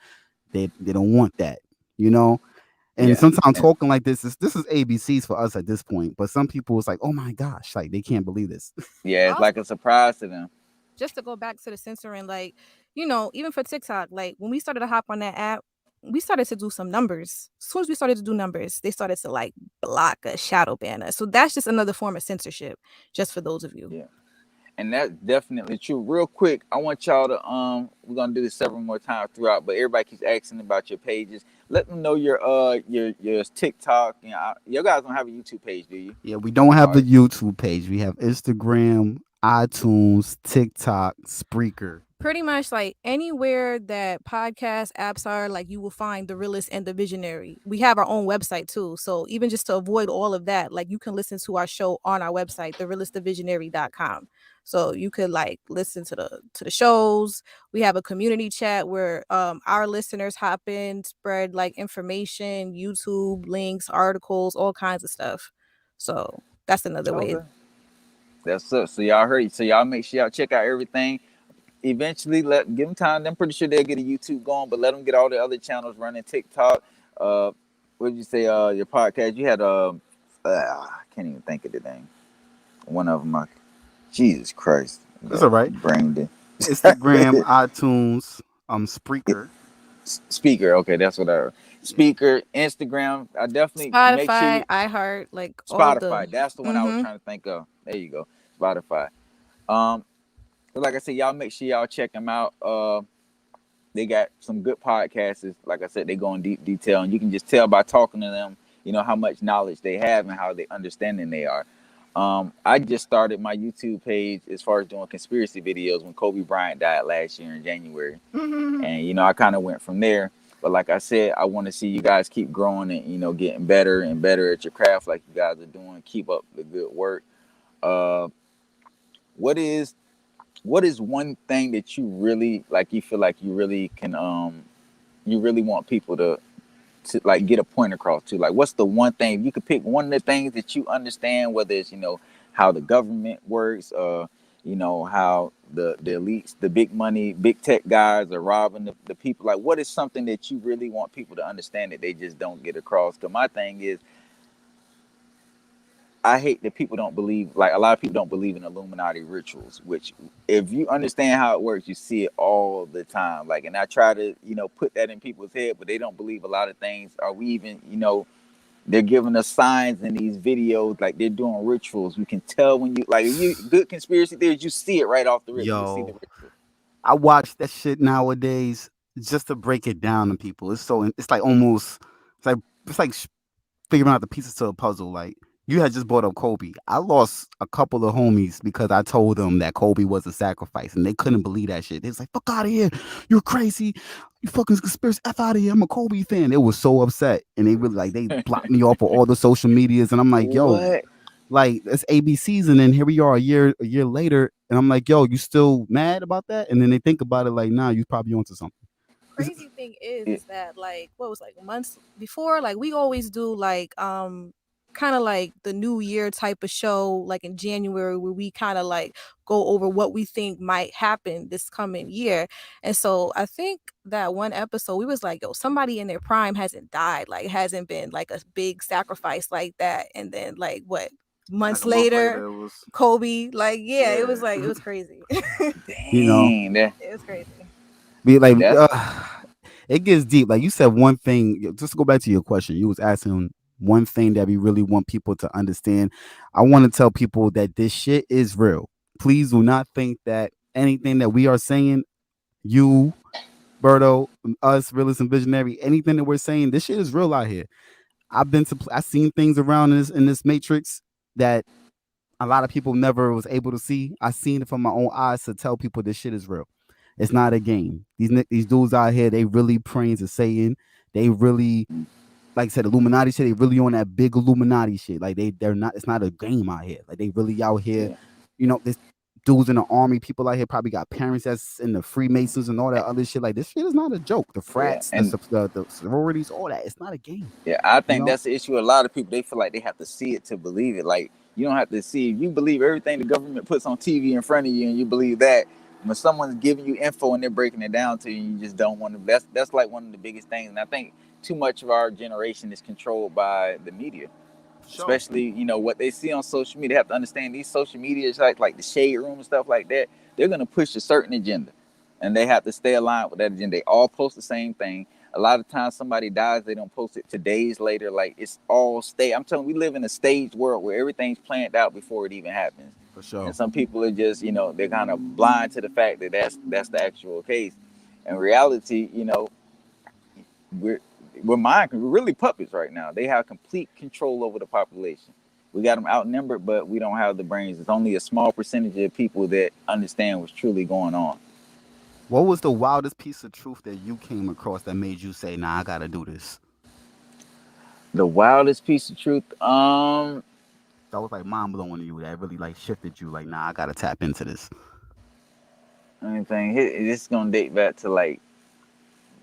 they don't want that. You know, and Yeah, sometimes and talking like this is ABCs for us at this point. But some people it's like, oh my gosh, like they can't believe this. yeah, it's like Also, a surprise to them. just to go back to the censoring, like, even for TikTok, like when we started to hop on that app, we started to do some numbers. As soon as we started to do numbers, they started to like block us, shadow ban us. So that's just another form of censorship, just for those of you. Yeah. And that's definitely true. Real quick, I want y'all to we're gonna do this several more times throughout, but everybody keeps asking about your pages. Let them know your TikTok. You guys don't have a YouTube page, do you? Yeah, we don't have a Or YouTube page. We have Instagram, iTunes, TikTok, Spreaker. Pretty much like anywhere that podcast apps are, like you will find the realist and the visionary. We have our own website too, so even just to avoid all of that, like you can listen to our show on our website, therealistthevisionary.com. So you could like listen to the shows. We have a community chat where our listeners hop in, spread like information, YouTube links, articles, all kinds of stuff. So that's another way. okay, that's it. So y'all heard. So y'all make sure y'all check out everything. Eventually, let give them time. I'm pretty sure they'll get a YouTube going, but let them get all the other channels running. TikTok. What did you say? Your podcast. You had I can't even think of the name. One of them. Jesus Christ, I It's got all right. brain dead. Instagram, iTunes, Spreaker. Speaker. Okay, that's what I. Yeah. Speaker, Instagram. I definitely make sure Spotify, you. iHeart, like all of the Spotify. That's the one I was mm-hmm. trying to think of. There you go. Spotify. Um, but like I said, y'all make sure y'all check them out. They got some good podcasts. Like I said, they go in deep detail, and you can just tell by talking to them, how much knowledge they have and how they understanding they are. I just started my YouTube page as far as doing conspiracy videos when Kobe Bryant died last year in January, and I kind of went from there. But like I said, I want to see you guys keep growing and getting better and better at your craft, like you guys are doing. Keep up the good work. Uh, what is what is one thing that you really like? You feel like you really can you really want people to like get a point across to, like, what's the one thing, if you could pick one of the things that you understand, whether it's how the government works, how the elites, the big money, big tech guys are robbing the people, like what is something that you really want people to understand that they just don't get across? Because my thing is, I hate that people don't believe, like a lot of people don't believe in Illuminati rituals, which if you understand how it works, you see it all the time. Like, and I try to, put that in people's head, but they don't believe a lot of things. Are we even, they're giving us signs in these videos, like they're doing rituals. You can tell when you, like, if you good conspiracy theories, you see it right off the rip. You see the Yo, ritual. I watch that shit nowadays just to break it down to people. It's like almost it's like figuring out the pieces to a puzzle. Like you had just brought up Kobe. I lost a couple of homies because I told them that Kobe was a sacrifice, and they couldn't believe that shit. They was like, "Fuck out of here! You're crazy! You fucking conspiracy! F out of here! I'm a Kobe fan." They was so upset, and they really like they blocked me off of all the social medias, and I'm like, "Yo, What? like it's ABCs," and then here we are a year later, and I'm like, "Yo, you still mad about that?" And then they think about it like, "Nah, you probably onto something." Crazy thing is It, that like what was like months before, like we always do like kind of like the new year type of show, like in January, where we kind of like go over what we think might happen this coming year. And so I think that one episode we was like, yo, somebody in their prime hasn't died, like it hasn't been like a big sacrifice like that. And then like what, Like months a month later, later, it was Kobe, like yeah, it was yeah. like, it was crazy. You know, Dang, that It was crazy. be like that's it gets deep. Like you said, one thing. Just to go back to your question, you was asking one thing that we really want people to understand. I want to tell people that this shit is real. Please do not think that anything that we are saying, you, Berto, us, realist and visionary, anything that we're saying, this shit is real out here. I've seen things around in this matrix that a lot of people never was able to see. I seen it from my own eyes to tell people this shit is real. It's not a game. These dudes out here, they really praying to Satan. They really, like I said, Illuminati shit. They really on that big Illuminati shit. Like they're not. It's not a game out here. Like they really out here. yeah, This dudes in the army, people out here probably got parents that's in the Freemasons and all that other shit. Like this shit is not a joke. The yeah. frats, And the sororities, all that. It's not a game. yeah, I You think know, that's the issue. A lot of people, they feel like they have to see it to believe it. Like you don't have to see. If you believe everything the government puts on TV in front of you, and you believe that, when someone's giving you info and they're breaking it down to you, you just don't want to. That's like one of the biggest things. And I think too much of our generation is controlled by the media, for sure, especially what they see on social media. They have to understand these social media sites like the shade room and stuff like that. They're gonna push a certain agenda, and they have to stay aligned with that agenda. They all post the same thing. A lot of times somebody dies, they don't post it 2 days later. Like it's all stay. I'm telling you, we live in a staged world where everything's planned out before it even happens. for And sure. some people are just, they're kind of blind to the fact that that's the actual case. In reality, we're we're really puppets right now. They have complete control over the population. We got them outnumbered, but we don't have the brains. It's only a small percentage of people that understand what's truly going on. What was the wildest piece of truth that you came across that made you say, "Nah, I gotta do this"? The wildest piece of truth, That was like mind blowing to you. That really like shifted you. Like, nah, I gotta tap into this. anything. This is gonna date back to like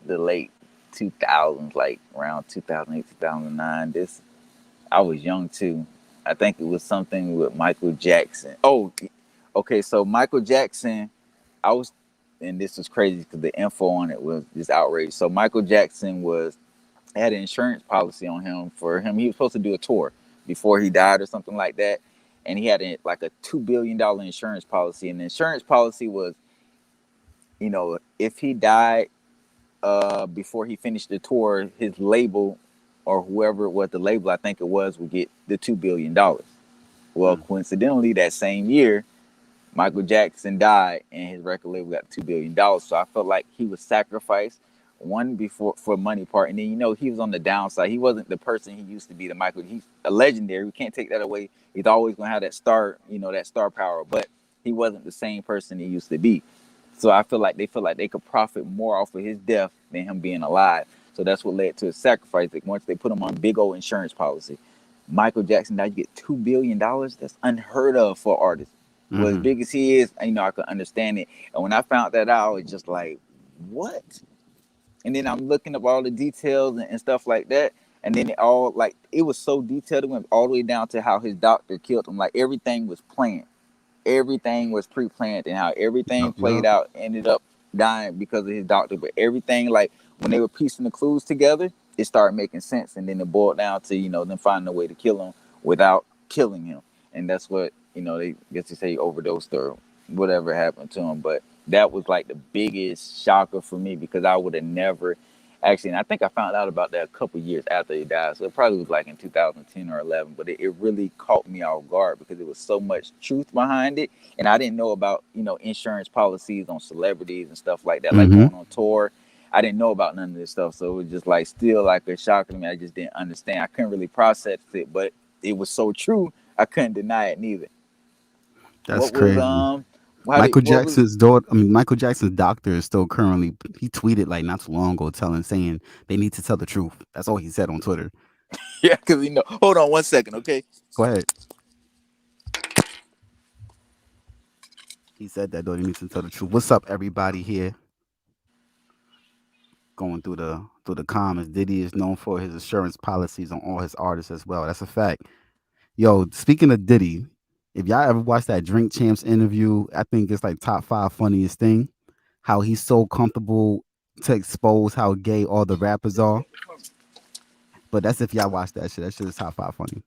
the late 2000s, like around 2008, 2009. This I was young too. I think it was something with Michael Jackson. Oh, okay. So Michael Jackson, I was, and this was crazy because the info on it was just outrageous. So Michael Jackson had an insurance policy on him for him. He was supposed to do a tour before he died or something like that, and he had like a $2 billion insurance policy. And the insurance policy was, if he died before he finished the tour, his label or whoever it was, the label I think it was, would get the $2 billion. Well, Mm, coincidentally, that same year, Michael Jackson died, and his record label got $2 billion. So I felt like he was sacrificed one before for money part, and then he was on the downside. He wasn't the person he used to be. The Michael, he's a legendary. We can't take that away. He's always gonna have that star, that star power, but he wasn't the same person he used to be. So I feel like they could profit more off of his death than him being alive. So that's what led to his sacrifice. Like once they put him on a big old insurance policy, Michael Jackson, now you get $2 billion. That's unheard of for artists. Well, as mm-hmm. big as he is, I could understand it. And when I found that out, I was just like, what? And then I'm looking up all the details and stuff like that. And then it was so detailed. It went all the way down to how his doctor killed him. Like everything was planned, everything was pre-planned, and how everything Yep, played yep. out ended up dying because of his doctor. But everything, like when they were piecing the clues together, it started making sense, and then it boiled down to them finding a way to kill him without killing him. And that's what they guess they say he overdosed or whatever happened to him. But that was like the biggest shocker for me because I would have never actually, and I think I found out about that a couple years after he died. So it probably was like in 2010 or 11, but it really caught me off guard because there was so much truth behind it. And I didn't know about, insurance policies on celebrities and stuff like that, like Mm-hmm. going on tour. I didn't know about none of this stuff. So it was just like still like a shock to me. I just didn't understand. I couldn't really process it, but it was so true. I couldn't deny it neither. That's What was, crazy. what was, Michael Jackson's doctor is still currently. He tweeted like not too long ago, saying they need to tell the truth. That's all he said on Twitter. yeah, because, hold on one second, okay? Go ahead. He said that though. They need to tell the truth. What's up, everybody here? Going through the comments. Diddy is known for his insurance policies on all his artists as well. That's a fact. Yo, speaking of Diddy, if y'all ever watched that Drink Champs interview, I think it's like top five funniest thing. How he's so comfortable to expose how gay all the rappers are. But that's if y'all watch that shit. That shit is top five funny.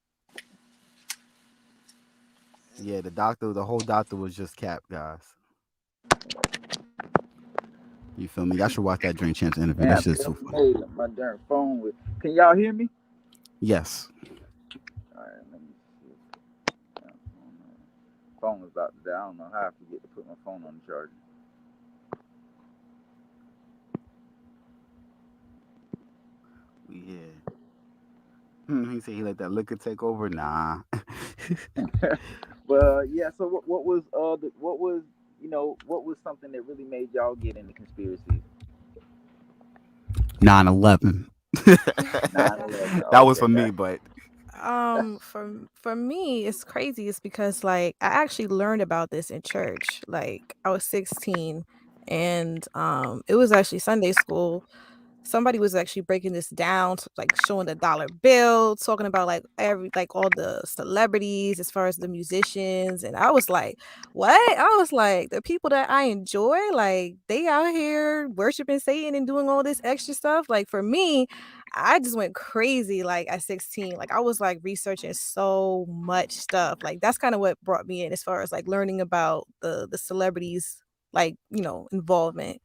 Yeah, the whole doctor was just cap, guys. You feel me? Y'all should watch that Drink Champs interview. That Man, shit is too funny. hey, my darn phone with. Can y'all hear me? Yes. All right, let me see. Phone was about to die. I don't know how I forget to put my phone on the charger. We here. He said he let that liquor take over. Nah. But yeah, so what was what was what was something that really made y'all get into conspiracies? 9/11. 9/11. That was Okay, for me, got but For me it's crazy. It's because like I actually learned about this in church. Like I was 16, and it was actually Sunday school. Somebody was actually breaking this down, like showing the dollar bill, talking about like every like all the celebrities as far as the musicians, and I was like, "What?" I was like, "The people that I enjoy, like they out here worshiping Satan and doing all this extra stuff." Like for me, I just went crazy. Like at 16, like I was like researching so much stuff. Like that's kind of what brought me in as far as like learning about the celebrities, like involvement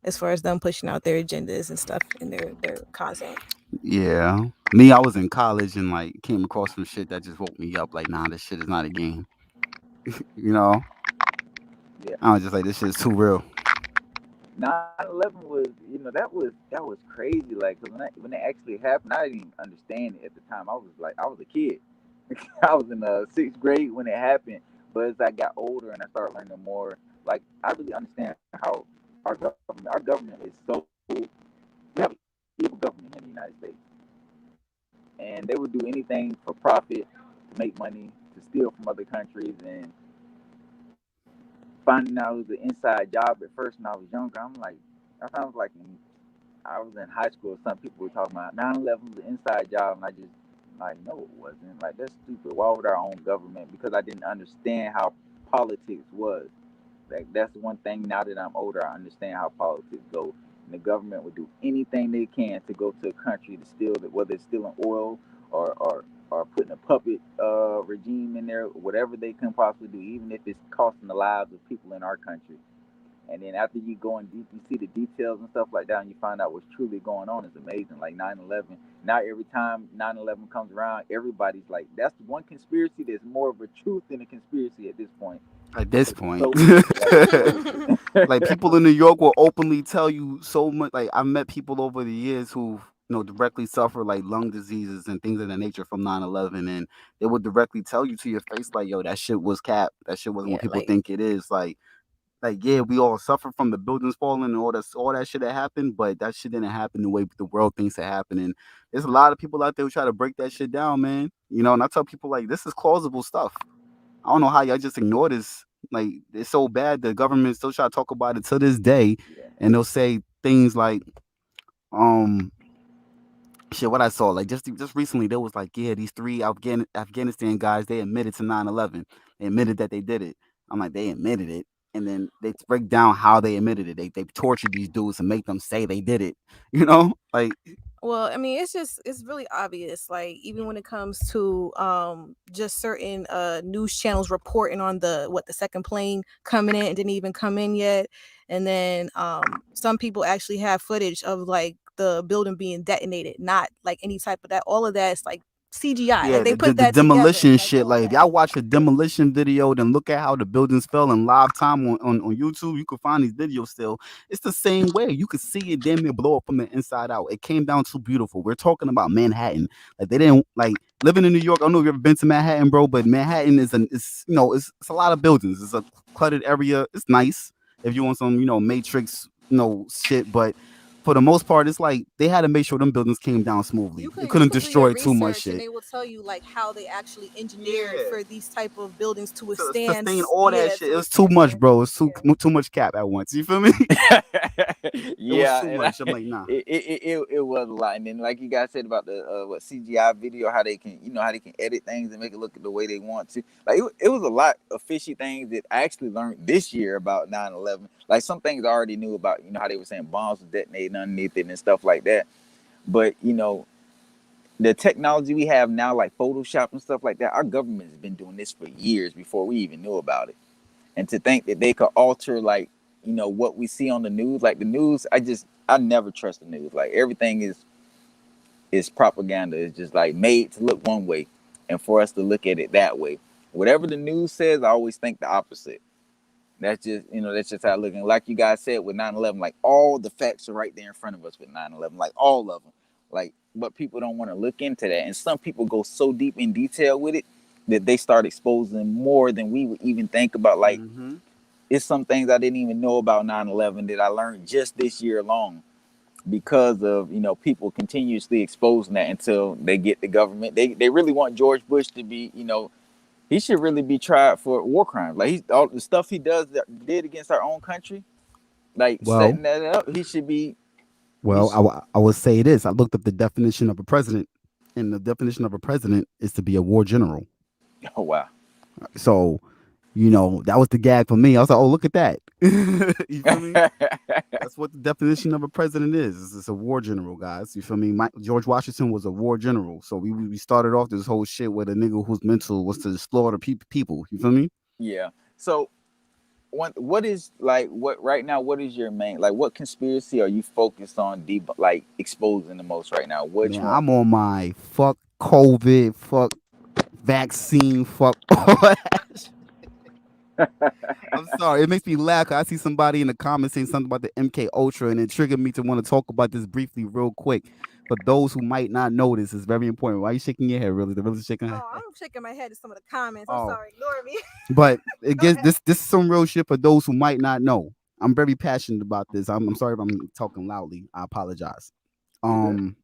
as far as them pushing out their agendas and stuff in their content. yeah. Me, I was in college and like came across some shit that just woke me up. Like, nah, this shit is not a game. You know, yeah. I was just like, this shit is too real. 9/11 was that was crazy. Like 'cause when it actually happened, I didn't even understand it at the time. I was a kid. I was in the sixth grade when it happened. But as I got older and I started learning more, like I really understand how our government is so we have an evil government in the United States, and they would do anything for profit to make money to steal from other countries. And finding out it was an inside job at first when I was younger, I'm like, I sounds like I was in high school. Some people were talking about 9/11 was an inside job, and I just like, no, it wasn't. Like that's stupid. Why would our own government? Because I didn't understand how politics was. Like that's one thing. Now that I'm older, I understand how politics go. And the government would do anything they can to go to a country to steal it, whether it's stealing oil or putting a puppet regime in there, whatever they can possibly do, even if it's costing the lives of people in our country. And then after you go in deep, you see the details and stuff like that, and you find out what's truly going on. It's amazing. Like 9/11. Now every time 9/11 comes around, everybody's like, that's one conspiracy that's more of a truth than a conspiracy at this point. At this It's point, so crazy. like people in New York will openly tell you so much. Like I've met people over the years who directly suffer like lung diseases and things of that nature from 9/11, and they would directly tell you to your face like, "Yo, that shit was cap. That shit wasn't what Yeah, people like think it is." Like yeah, we all suffer from the buildings falling and all that shit that happened, but that shit didn't happen the way the world thinks it happened. And there's a lot of people out there who try to break that shit down, man. And I tell people like this is plausible stuff. I don't know how y'all just ignore this. Like it's so bad the government still try to talk about it to this day, Yeah. and they'll say things like, um, shit. What I saw like just recently, there was like, yeah, these three Afghanistan guys they admitted to 9/11. They admitted that they did it. I'm like, they admitted it, and then they break down how they admitted it. They tortured these dudes and make them say they did it. Like well, I mean, it's really obvious. Like even when it comes to just certain news channels reporting on the second plane coming in, it didn't even come in yet, and then some people actually have footage of like the building being detonated, not like any type of that. All of that is like CGI. Like yeah, they the put that together, demolition like shit. all Like if that. y'all watch a demolition video, then look at how the buildings fell in live time on YouTube. You can find these videos still. It's the same way. You could see it damn near blow up from the inside out. It came down too beautiful. We're talking about Manhattan. Like they didn't like living in New York. I don't know if you've ever been to Manhattan, bro, but Manhattan it's a lot of buildings. It's a cluttered area. It's nice if you want some Matrix shit, but for the most part, it's like they had to make sure them buildings came down smoothly. They You couldn't could do your destroy too much research and shit. they will tell you like how they actually engineered Yeah, for these type of buildings to to withstand sustain all that yeah, shit, to it was too withstand much, damage. bro. It's Yeah. too much cap at once. You feel me? It was Yeah, too and much. I'm like, nah. it was a lot. And then, like you guys said about the what CGI video, how they can how they can edit things and make it look the way they want to. Like it was a lot of fishy things that I actually learned this year about 9/11. Like some things I already knew about, how they were saying bombs were detonating underneath it and stuff like that. But the technology we have now, like Photoshop and stuff like that, our government has been doing this for years before we even knew about it. And to think that they could alter like what we see on the news, like the news, I never trust the news. Like everything is propaganda. It's just like made to look one way, and for us to look at it that way. Whatever the news says, I always think the opposite. That's just how I look. And like you guys said with 9/11, like all the facts are right there in front of us with 9/11, like all of them. Like, but people don't want to look into that. And some people go so deep in detail with it that they start exposing more than we would even think about. Like, Mm-hmm. it's some things I didn't even know about 9/11 that I learned just this year alone because of people continuously exposing that until they get the government. They really want George Bush to be he should really be tried for war crimes. Like he's all the stuff he did against our own country, like Well, setting that up. He should be. He well, should, I would say this. I looked up the definition of a president, and the definition of a president is to be a war general. oh wow. So, that was the gag for me. I was like, oh, look at that. You feel me? That's what the definition of a president is. It's a war general, guys. You feel me? George Washington was a war general. So we started off this whole shit with a nigga whose mental was to slaughter people. You feel me? Yeah. So what is like what right now? What is your main like? What conspiracy are you focused on like exposing the most right now? Which Man, one? I'm on my fuck COVID, fuck vaccine, fuck all that. I'm sorry. It makes me laugh. 'Cause I see somebody in the comments saying something about the MK Ultra, and it triggered me to want to talk about this briefly, real quick. For those who might not know, this is very important. Why are you shaking your head? Really, the really shaking her Oh, head. I'm shaking my head at some of the comments. I'm Oh, sorry, ignore me. but it Go gets ahead. this. This is some real shit for those who might not know. I'm very passionate about this. I'm sorry if I'm talking loudly. I apologize. You good? Um,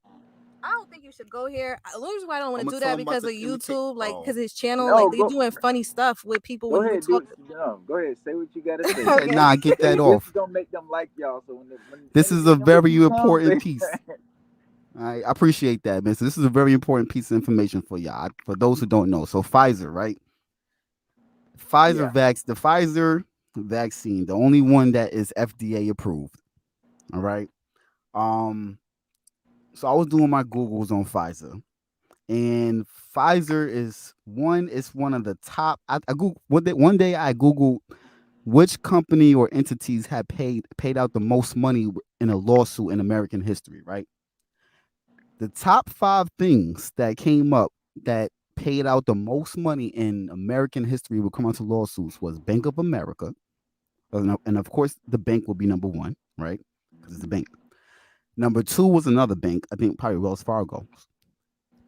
I don't think you should go here. The only reason why I don't want I'm to gonna do tell that them about because the of MK. YouTube, like Oh, because his channel, No, like they go doing funny stuff with people go when you ahead. Do talk. it. No, go ahead. Say what you gotta say. okay, Okay. nah, get that This is off. gonna make them like y'all. So when This the is a very enemy comes, important piece. I appreciate that, man. So this is a very important piece of information for y'all. For those who don't know, so Pfizer, right? yeah. The Pfizer vaccine, the only one that is FDA approved. All right. Um, so I was doing my Googles on Pfizer, and Pfizer is one. It's one of the top. I Google one day I Googled which company or entities had paid out the most money in a lawsuit in American history. Right. The top five things that came up that paid out the most money in American history would come onto lawsuits was Bank of America, and of course the bank will be number one, right? Because it's a bank. Number two was another bank, I think probably Wells Fargo.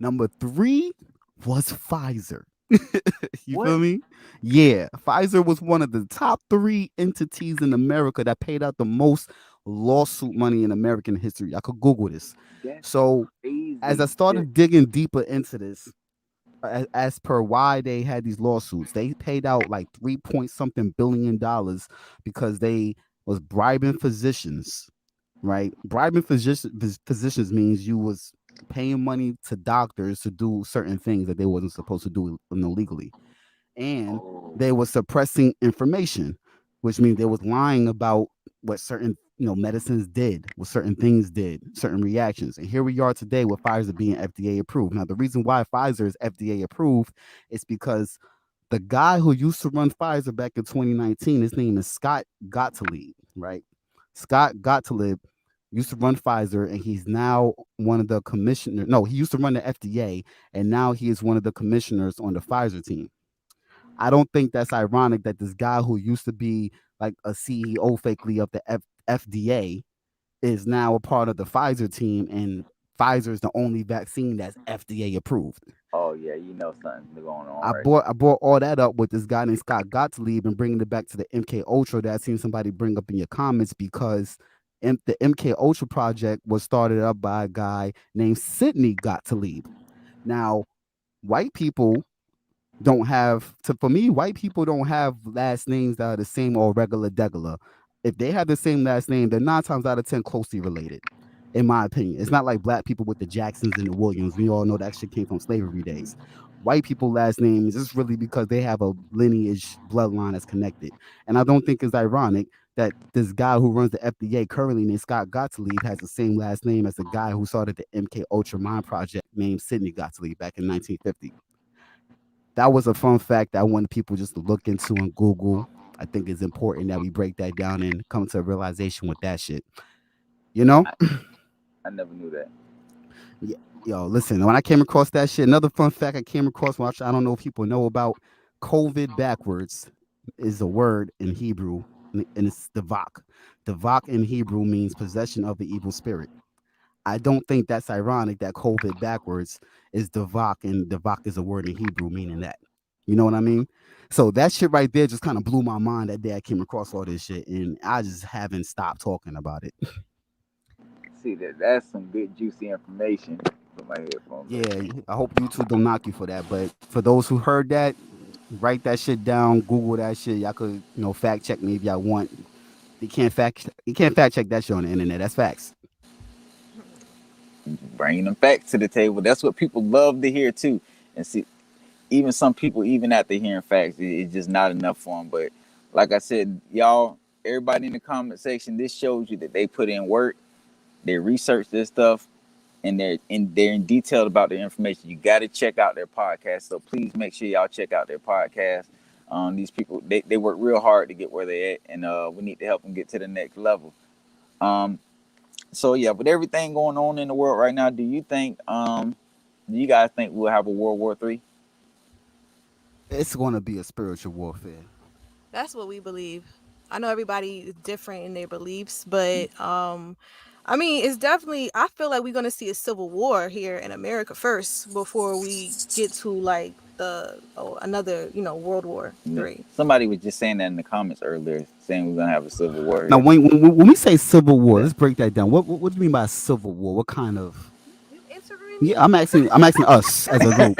Number three was Pfizer. You What? feel me? Yeah, Pfizer was one of the top three entities in America that paid out the most lawsuit money in American history. I could Google this. That's So as I crazy. started digging deeper into this, as per why they had these lawsuits, they paid out like 3 point something $billion because they was bribing physicians, right? Bribing physicians means you was paying money to doctors to do certain things that they wasn't supposed to do illegally, and Oh, they were suppressing information, which means they was lying about what certain medicines did, what certain things did, certain reactions. And here we are today with Pfizer being FDA approved. Now, the reason why Pfizer is FDA approved is because the guy who used to run Pfizer back in 2019, his name is Scott Gottlieb, right? Scott Gottlieb used to run Pfizer, and he's now one of the commissioners. No, he used to run the FDA, and now he is one of the commissioners on the Pfizer team. I don't think that's ironic that this guy who used to be like a CEO fakely of the FDA is now a part of the Pfizer team, and Pfizer is the only vaccine that's FDA approved. oh yeah, something's going on I right brought I brought all that up with this guy named Scott Gottlieb and bringing it back to the MK Ultra that I seen somebody bring up in your comments because The MK Ultra project was started up by a guy named Sidney Gottlieb. Now, white people don't have to for me, white people don't have last names that are the same or regular degular. If they have the same last name, they're 9 times out of 10 closely related. In my opinion, it's not like black people with the Jacksons and the Williams. We all know that shit came from slavery days. White people last names is really because they have a lineage bloodline that's connected. And I don't think it's ironic that this guy who runs the FDA currently named Scott Gottlieb has the same last name as the guy who started the MK Ultra Mine project named Sidney Gottlieb back in 1950. That was a fun fact that I wanted people just to look into and Google. I think it's important that we break that down and come to a realization with that shit. You know? I, I never knew that. Yeah. Yo, listen, when I came across that shit, another fun fact I came across, which I don't know if people know about, COVID backwards is a word in Hebrew, and it's Devak. Devak in Hebrew means possession of the evil spirit. I don't think that's ironic that COVID backwards is Devak, and Devak is a word in Hebrew meaning that. You know what I mean? So that shit right there just kind of blew my mind that day I came across all this shit, and I just haven't stopped talking about it. See that's some good juicy information. Put my headphones Yeah, on. I hope YouTube don't knock you for that. But for those who heard that, write that shit down, Google that shit. Y'all could, fact check me if y'all want. You can't fact check that shit on the internet. That's facts. Bringing them facts to the table. That's what people love to hear too. And see, even some people, even after hearing facts, it's just not enough for them. But like I said, y'all, everybody in the comment section, this shows you that they put in work, they research this stuff, and they're in detail about their information. You got to check out their podcast. So please make sure y'all check out their podcast. These people, they work real hard to get where they at, and we need to help them get to the next level. Um, so yeah, with everything going on in the world right now, do you guys think we'll have a World War III? It's going to be a spiritual warfare. That's what we believe. I know everybody is different in their beliefs, but I mean, it's definitely. I feel like we're gonna see a civil war here in America first before we get to like another World War Yeah. Three. Somebody was just saying that in the comments earlier, saying we're gonna have a civil war Now, here. when we say civil war, That let's break that down. What do you mean by civil war? What kind of? You answering Yeah, me? I'm asking us as a group.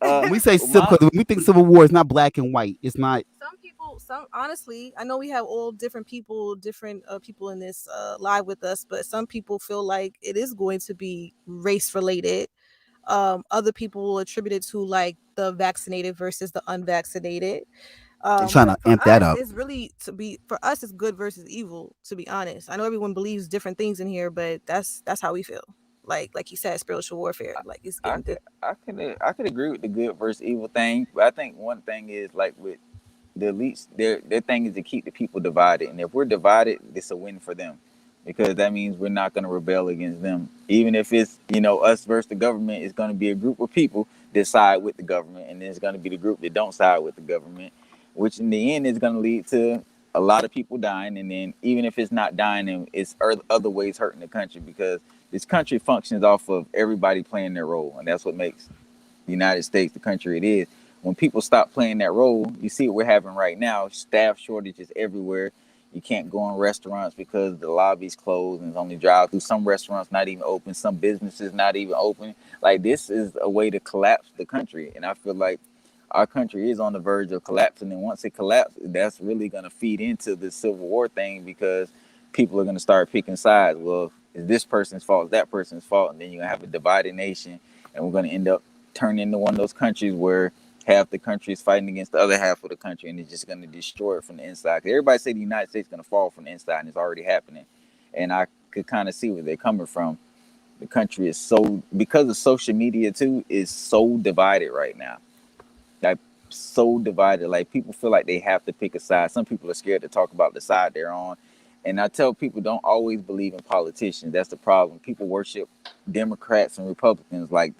uh, When we say civil, my because when we think civil war, it's not black and white. It's not. Some people, some honestly, I know we have all different people in this live with us, but some people feel like it is going to be race related. Other people will attribute it to like the vaccinated versus the unvaccinated. They're trying to But for amp that us, up. it's really to be for us, it's good versus evil. To be honest, I know everyone believes different things in here, but that's how we feel. Like you said, spiritual warfare. Like it's I getting could good. I could agree with the good versus evil thing, but I think one thing is like with the elites, their thing is to keep the people divided, and if we're divided, it's a win for them, because that means we're not going to rebel against them. Even if it's us versus the government, it's going to be a group of people that side with the government, and there's going to be the group that don't side with the government, which in the end is going to lead to a lot of people dying, and then even if it's not dying, it's other ways hurting the country, because this country functions off of everybody playing their role, and that's what makes the United States the country it is. When people stop playing that role, you see what we're having right now: staff shortages everywhere. You can't go in restaurants because the lobby's closed and it's only drive through. Some restaurants not even open. Some businesses not even open. Like, this is a way to collapse the country, and I feel like our country is on the verge of collapsing. And once it collapses, that's really going to feed into the Civil War thing, because people are going to start picking sides. Well, is this person's fault? Is that person's fault? And then you're going to have a divided nation, and we're going to end up turning into one of those countries where half the country is fighting against the other half of the country, and it's just going to destroy it from the inside. 'Cause everybody say the United States is going to fall from the inside, and it's already happening. And I could kind of see where they're coming from. The country is so, because of social media too, is so divided right now, like so divided. Like, people feel like they have to pick a side. Some people are scared to talk about the side they're on. And I tell people, don't always believe in politicians. That's the problem. People worship Democrats and Republicans like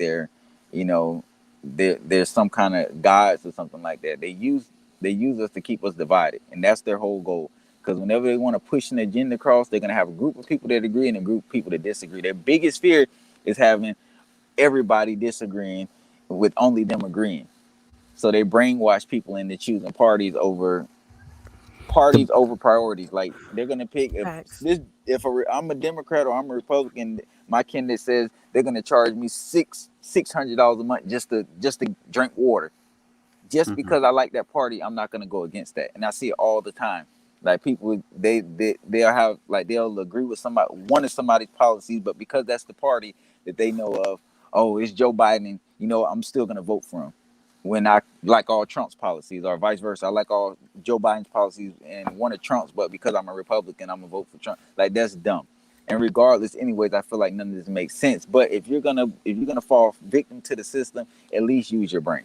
you know, they're some kind of gods or something like that. They use us to keep us divided, and that's their whole goal. Because whenever they want to push an agenda across, they're gonna have a group of people that agree and a group of people that disagree. Their biggest fear is having everybody disagreeing with only them agreeing. So they brainwash people into choosing parties over parties over priorities. Like they're gonna pick if Facts. this if I'm a Democrat or I'm a Republican, my candidate says they're gonna charge me $600 a month just to drink water. Just Mhm. because I like that party, I'm not gonna go against that. And I see it all the time. Like people, they'll have like they'll agree with somebody one of somebody's policies, but because that's the party that they know of, oh, it's Joe Biden. You know, I'm still gonna vote for him. When I like all Trump's policies, or vice versa, I like all Joe Biden's policies and one of Trump's, but because I'm a Republican, I'm gonna vote for Trump. Like that's dumb. And regardless, anyways, I feel like none of this makes sense. But if you're gonna fall victim to the system, at least use your brain.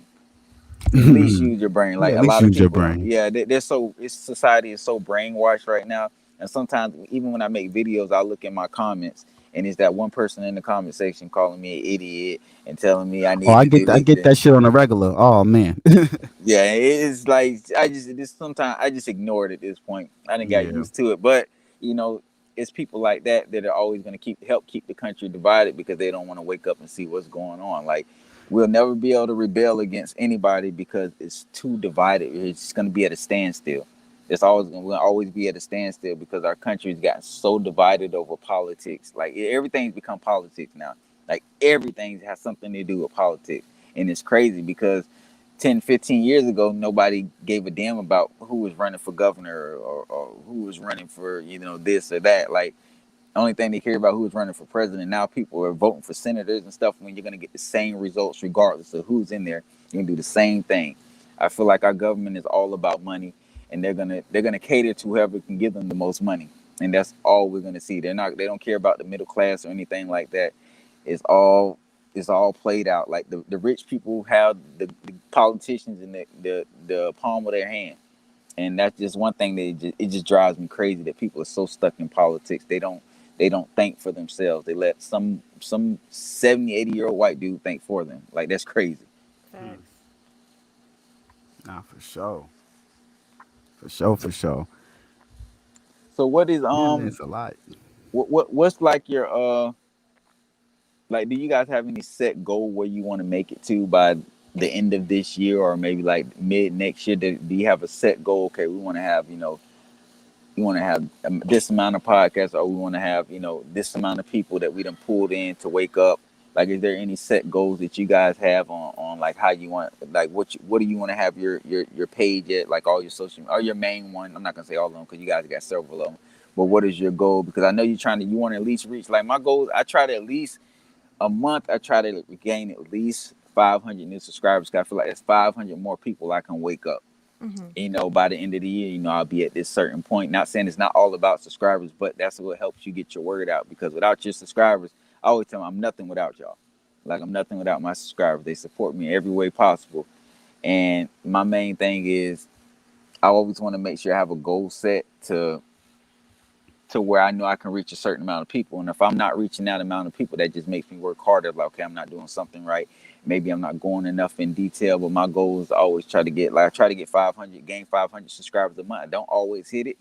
At least use your brain. Yeah, Like at a least lot of use your people, brain. yeah, they're so. It's society is so brainwashed right now. And sometimes, even when I make videos, I look in my comments, and it's that one person in the comment section calling me an idiot and telling me I Oh, need to do I this. get that shit on a regular. Oh man. Yeah, it's like I just this sometimes I just ignore it at this point. I didn't got Yeah. used to it, but you know, it's people like that are always going to help keep the country divided because they don't want to wake up and see what's going on. Like we'll never be able to rebel against anybody because it's too divided. It's just going to be at a standstill. We'll always be at a standstill because our country's gotten so divided over politics. Like everything's become politics now. Like everything has something to do with politics, and it's crazy because 10, 15 years ago, nobody gave a damn about who was running for governor or who was running for, this or that. Like, the only thing they care about who was running for president. Now people are voting for senators and stuff when you're going to get the same results regardless of who's in there. You can do the same thing. I feel like our government is all about money and they're gonna cater to whoever can give them the most money. And that's all we're gonna see. They don't care about the middle class or anything like that. It's all it's all played out. Like the rich people have the politicians in the palm of their hand, and that's just one thing that it just drives me crazy that people are so stuck in politics. They don't think for themselves. They let some 70, 80-year-old white dude think for them. Like that's crazy. Hmm. Facts. Nah, for sure. For sure, for sure. So what is Yeah, man, it's a lot. what's like your like, do you guys have any set goal where you want to make it to by the end of this year or maybe like mid next year? Do you have a set goal? Okay, we want to have, we want to have this amount of podcasts, or we want to have, this amount of people that we done pulled in to wake up. Like, is there any set goals that you guys have on like how you want, like what do you want to have your page at, like all your social or your main one? I'm not gonna say all of them because you guys got several of them. But what is your goal? Because I know you want to at least reach, like my goals. I try to at least a month, I try to gain at least 500 new subscribers. 'Cause I feel like it's 500 more people I can wake up. Mm-hmm. By the end of the year, I'll be at this certain point. Not saying it's not all about subscribers, but that's what helps you get your word out. Because without your subscribers, I always tell them I'm nothing without y'all. Like I'm nothing without my subscribers. They support me in every way possible. And my main thing is I always want to make sure I have a goal set to where I know I can reach a certain amount of people. And if I'm not reaching that amount of people, that just makes me work harder. Like, okay, I'm not doing something right. Maybe I'm not going enough in detail, but my goal is to always I try to get 500, gain 500 subscribers a month. I don't always hit it,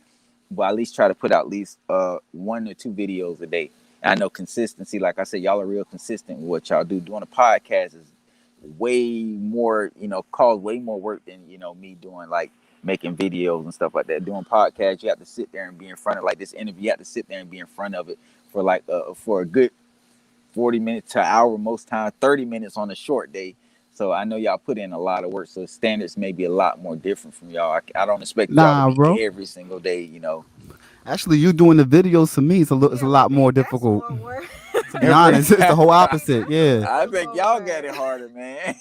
but I at least try to put out at least one or two videos a day. And I know consistency, like I said, y'all are real consistent with what y'all do. Doing a podcast is way more, cause way more work than, me doing like making videos and stuff like that. Doing podcasts, you have to sit there and be in front of like this interview, you have to sit there and be in front of it for like for a good 40 minutes to an hour, most times 30 minutes on a short day. So I know y'all put in a lot of work. So standards may be a lot more different from y'all. I don't expect y'all to Nah, be bro. every single day. Actually, you doing the videos to me is a Yeah, we lot more think that's difficult. more work. To be honest, it's the whole We think opposite. that's a Yeah. I little think more y'all got work. it harder, man.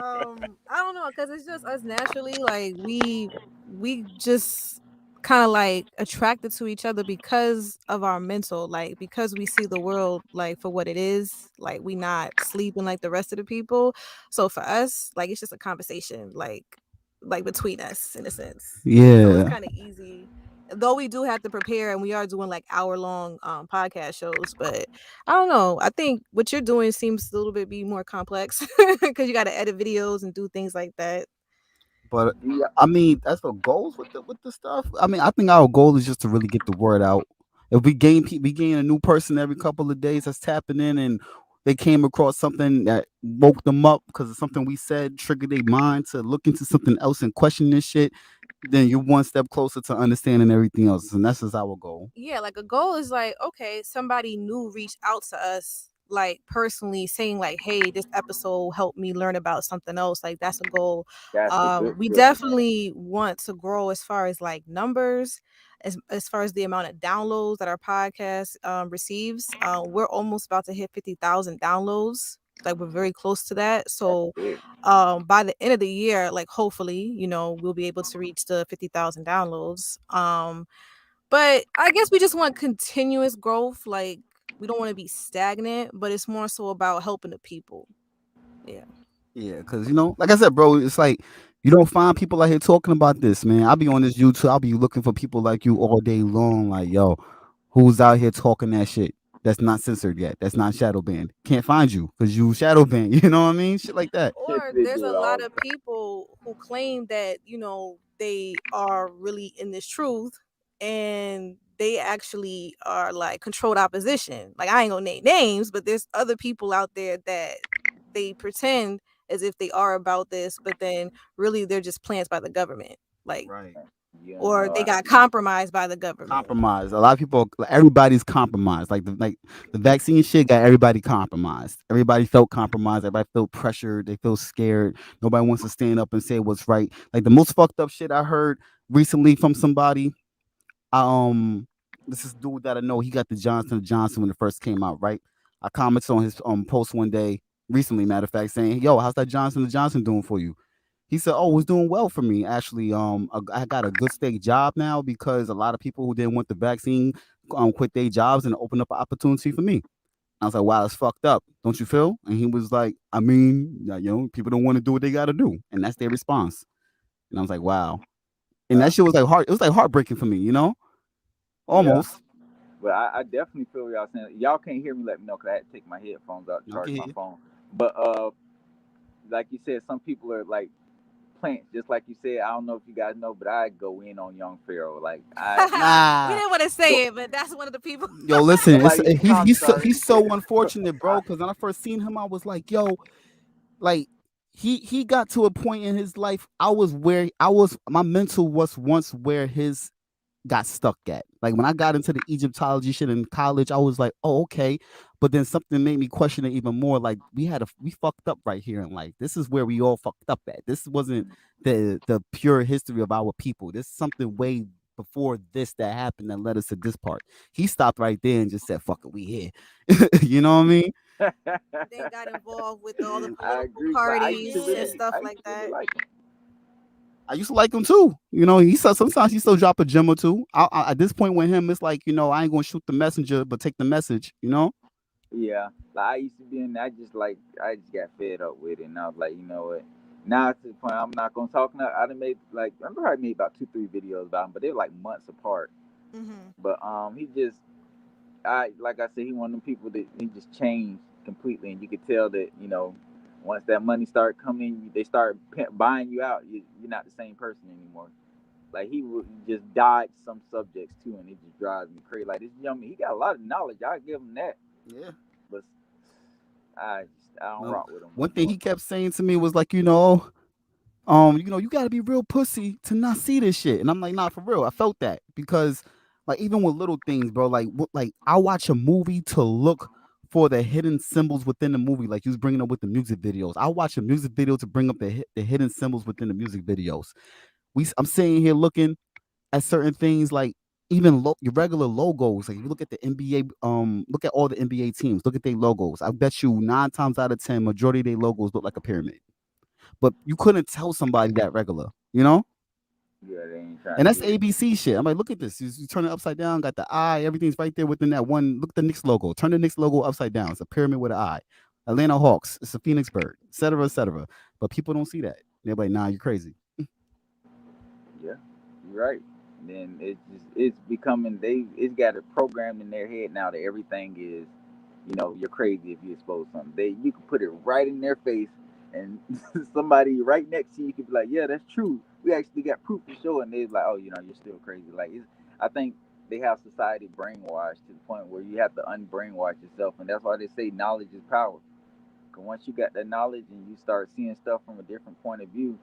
I don't know, cause it's just us naturally. Like we just kind of like attracted to each other because of our mental, like because we see the world like for what it is. Like we not sleeping like the rest of the people. So for us, like it's just a conversation, like between us in a sense. So it's Yeah. kind of easy. Though we do have to prepare, and we are doing like hour-long podcast shows, but I don't know. I think what you're doing seems a little bit be more complex because you got to edit videos and do things like that. But yeah, I mean, as for goals with the stuff, I mean, I think our goal is just to really get the word out. If we gain a new person every couple of days that's tapping in, and they came across something that woke them up because of something we said, triggered their mind to look into something else and question this shit. then you're one step closer to understanding everything else, and that's just our goal. Yeah, like a goal is like, okay, somebody new reached out to us, like personally saying like, hey, this episode helped me learn about something else. Like that's a goal. That's a good We feeling, man. definitely want to grow as far as like numbers, as far as the amount of downloads that our podcast receives. We're almost about to hit 50,000 downloads. Like we're very close to that. That's So big. by the end of the year, like hopefully, we'll be able to reach the 50,000 downloads. But I guess we just want continuous growth. Like we don't want to be stagnant, but it's more so about helping the people. Yeah. Yeah, because like I said, bro, it's like you don't find people out here talking about this, man. I'll be on this YouTube, I'll be looking for people like you all day long. Like, yo, who's out here talking that shit? That's not censored yet. That's not shadow banned. Can't find you because you shadow banned. You know what I mean? Shit like that. Or They there's do a it all lot the of time. people who claim that, they are really in this truth and they actually are like controlled opposition. Like I ain't gonna name names, but there's other people out there that they pretend as if they are about this, but then really they're just plants by the government. Like Right. You don't or know. they got compromised by the government. Compromised. A lot of people, like, everybody's compromised. Like the vaccine shit got everybody compromised. Everybody felt compromised. Everybody felt pressured. They feel scared. Nobody wants to stand up and say what's right. Like the most fucked up shit I heard recently from somebody. Um, this is dude that I know. He got the Johnson when it first came out. Right. I commented on his post one day recently. Matter of fact, saying, "Yo, how's that Johnson doing for you?" He said, "Oh, it's doing well for me. Actually, I got a good steady job now because a lot of people who didn't want the vaccine quit their jobs and open up an opportunity for me." I was like, "Wow, it's fucked up, don't you feel?" And he was like, "I mean, people don't want to do what they got to do, and that's their response." And I was like, "Wow." And Uh, that shit was like heart. It was like heartbreaking for me, yeah, almost. but I definitely feel what y'all saying. Y'all can't hear me. Let me know because I had to take my headphones out to charge my Okay. phone. But like you said, some people are like plants, just like you said. I don't know if you guys know, but I go in on Young Pharaoh. Like I We Nah, didn't want to go. say it, but that's one of the people. yo, listen, it's Somebody, I'm sorry. he's so unfortunate, bro. Because when I first seen him, I was like, yo, like he got to a point in his life. I was where I was. My mental was once where his got stuck at. Like when I got into the Egyptology shit in college, I was like, oh, okay. But then something made me question it even more. Like we fucked up right here in life. This is where we all fucked up at. This wasn't the pure history of our people. This is something way before this that happened that led us to this part. He stopped right there and just said, fuck it, we here. You know what I mean? Then got involved with all the And I political agree. Like parties and stuff I used like to really that. like him. I used to like him too. He said sometimes he still drop a gem or two. At this point with him, it's like I ain't gonna shoot the messenger, but take the message. Yeah, like I used to be in. I just got fed up with it, and I was like, you know what? Now to the point, I'm not gonna talk now. I done made like I remember I made about 2, 3 videos about him, but they were like months apart. Hmm. But he just I like I said, he one of them people that he just changed completely, and you could tell that once that money started coming, they start buying you out. You're not the same person anymore. Like he would just dodge some subjects too, and it just drives me crazy. Like this young man, he got a lot of knowledge. I give him that, Yeah. but I don't Well, rock with him no one thing more. he kept saying to me was like, you gotta be real pussy to not see this shit. And I'm like, nah, for real. I felt that because, like, even with little things, bro. Like I watch a movie to look for the hidden symbols within the movie. Like you was bringing up with the music videos. I watch a music video to bring up the hidden symbols within the music videos. I'm sitting here looking at certain things like even your regular logos. Like if you look at the NBA, look at all the NBA teams, look at their logos. I bet you 9 times out of 10, majority of their logos look like a pyramid. But you couldn't tell somebody that regular. Yeah, they ain't trying And to that's get it. ABC shit. I'm like, look at this. You turn it upside down, got the eye, everything's right there within that one. Look at the Knicks logo. Turn the Knicks logo upside down. It's a pyramid with an eye. Atlanta Hawks, it's a phoenix bird, et cetera, et cetera. But people don't see that. They're like, nah, you're crazy. Yeah, you're right. Then it's becoming it's got it programmed in their head now that everything is, you're crazy if you expose something. You can put it right in their face, and somebody right next to you could be like, yeah, that's true. We actually got proof to show, and they're like, oh, you're still crazy. Like I think they have society brainwashed to the point where you have to unbrainwash yourself, and that's why they say knowledge is power. Because once you got that knowledge and you start seeing stuff from a different point of view,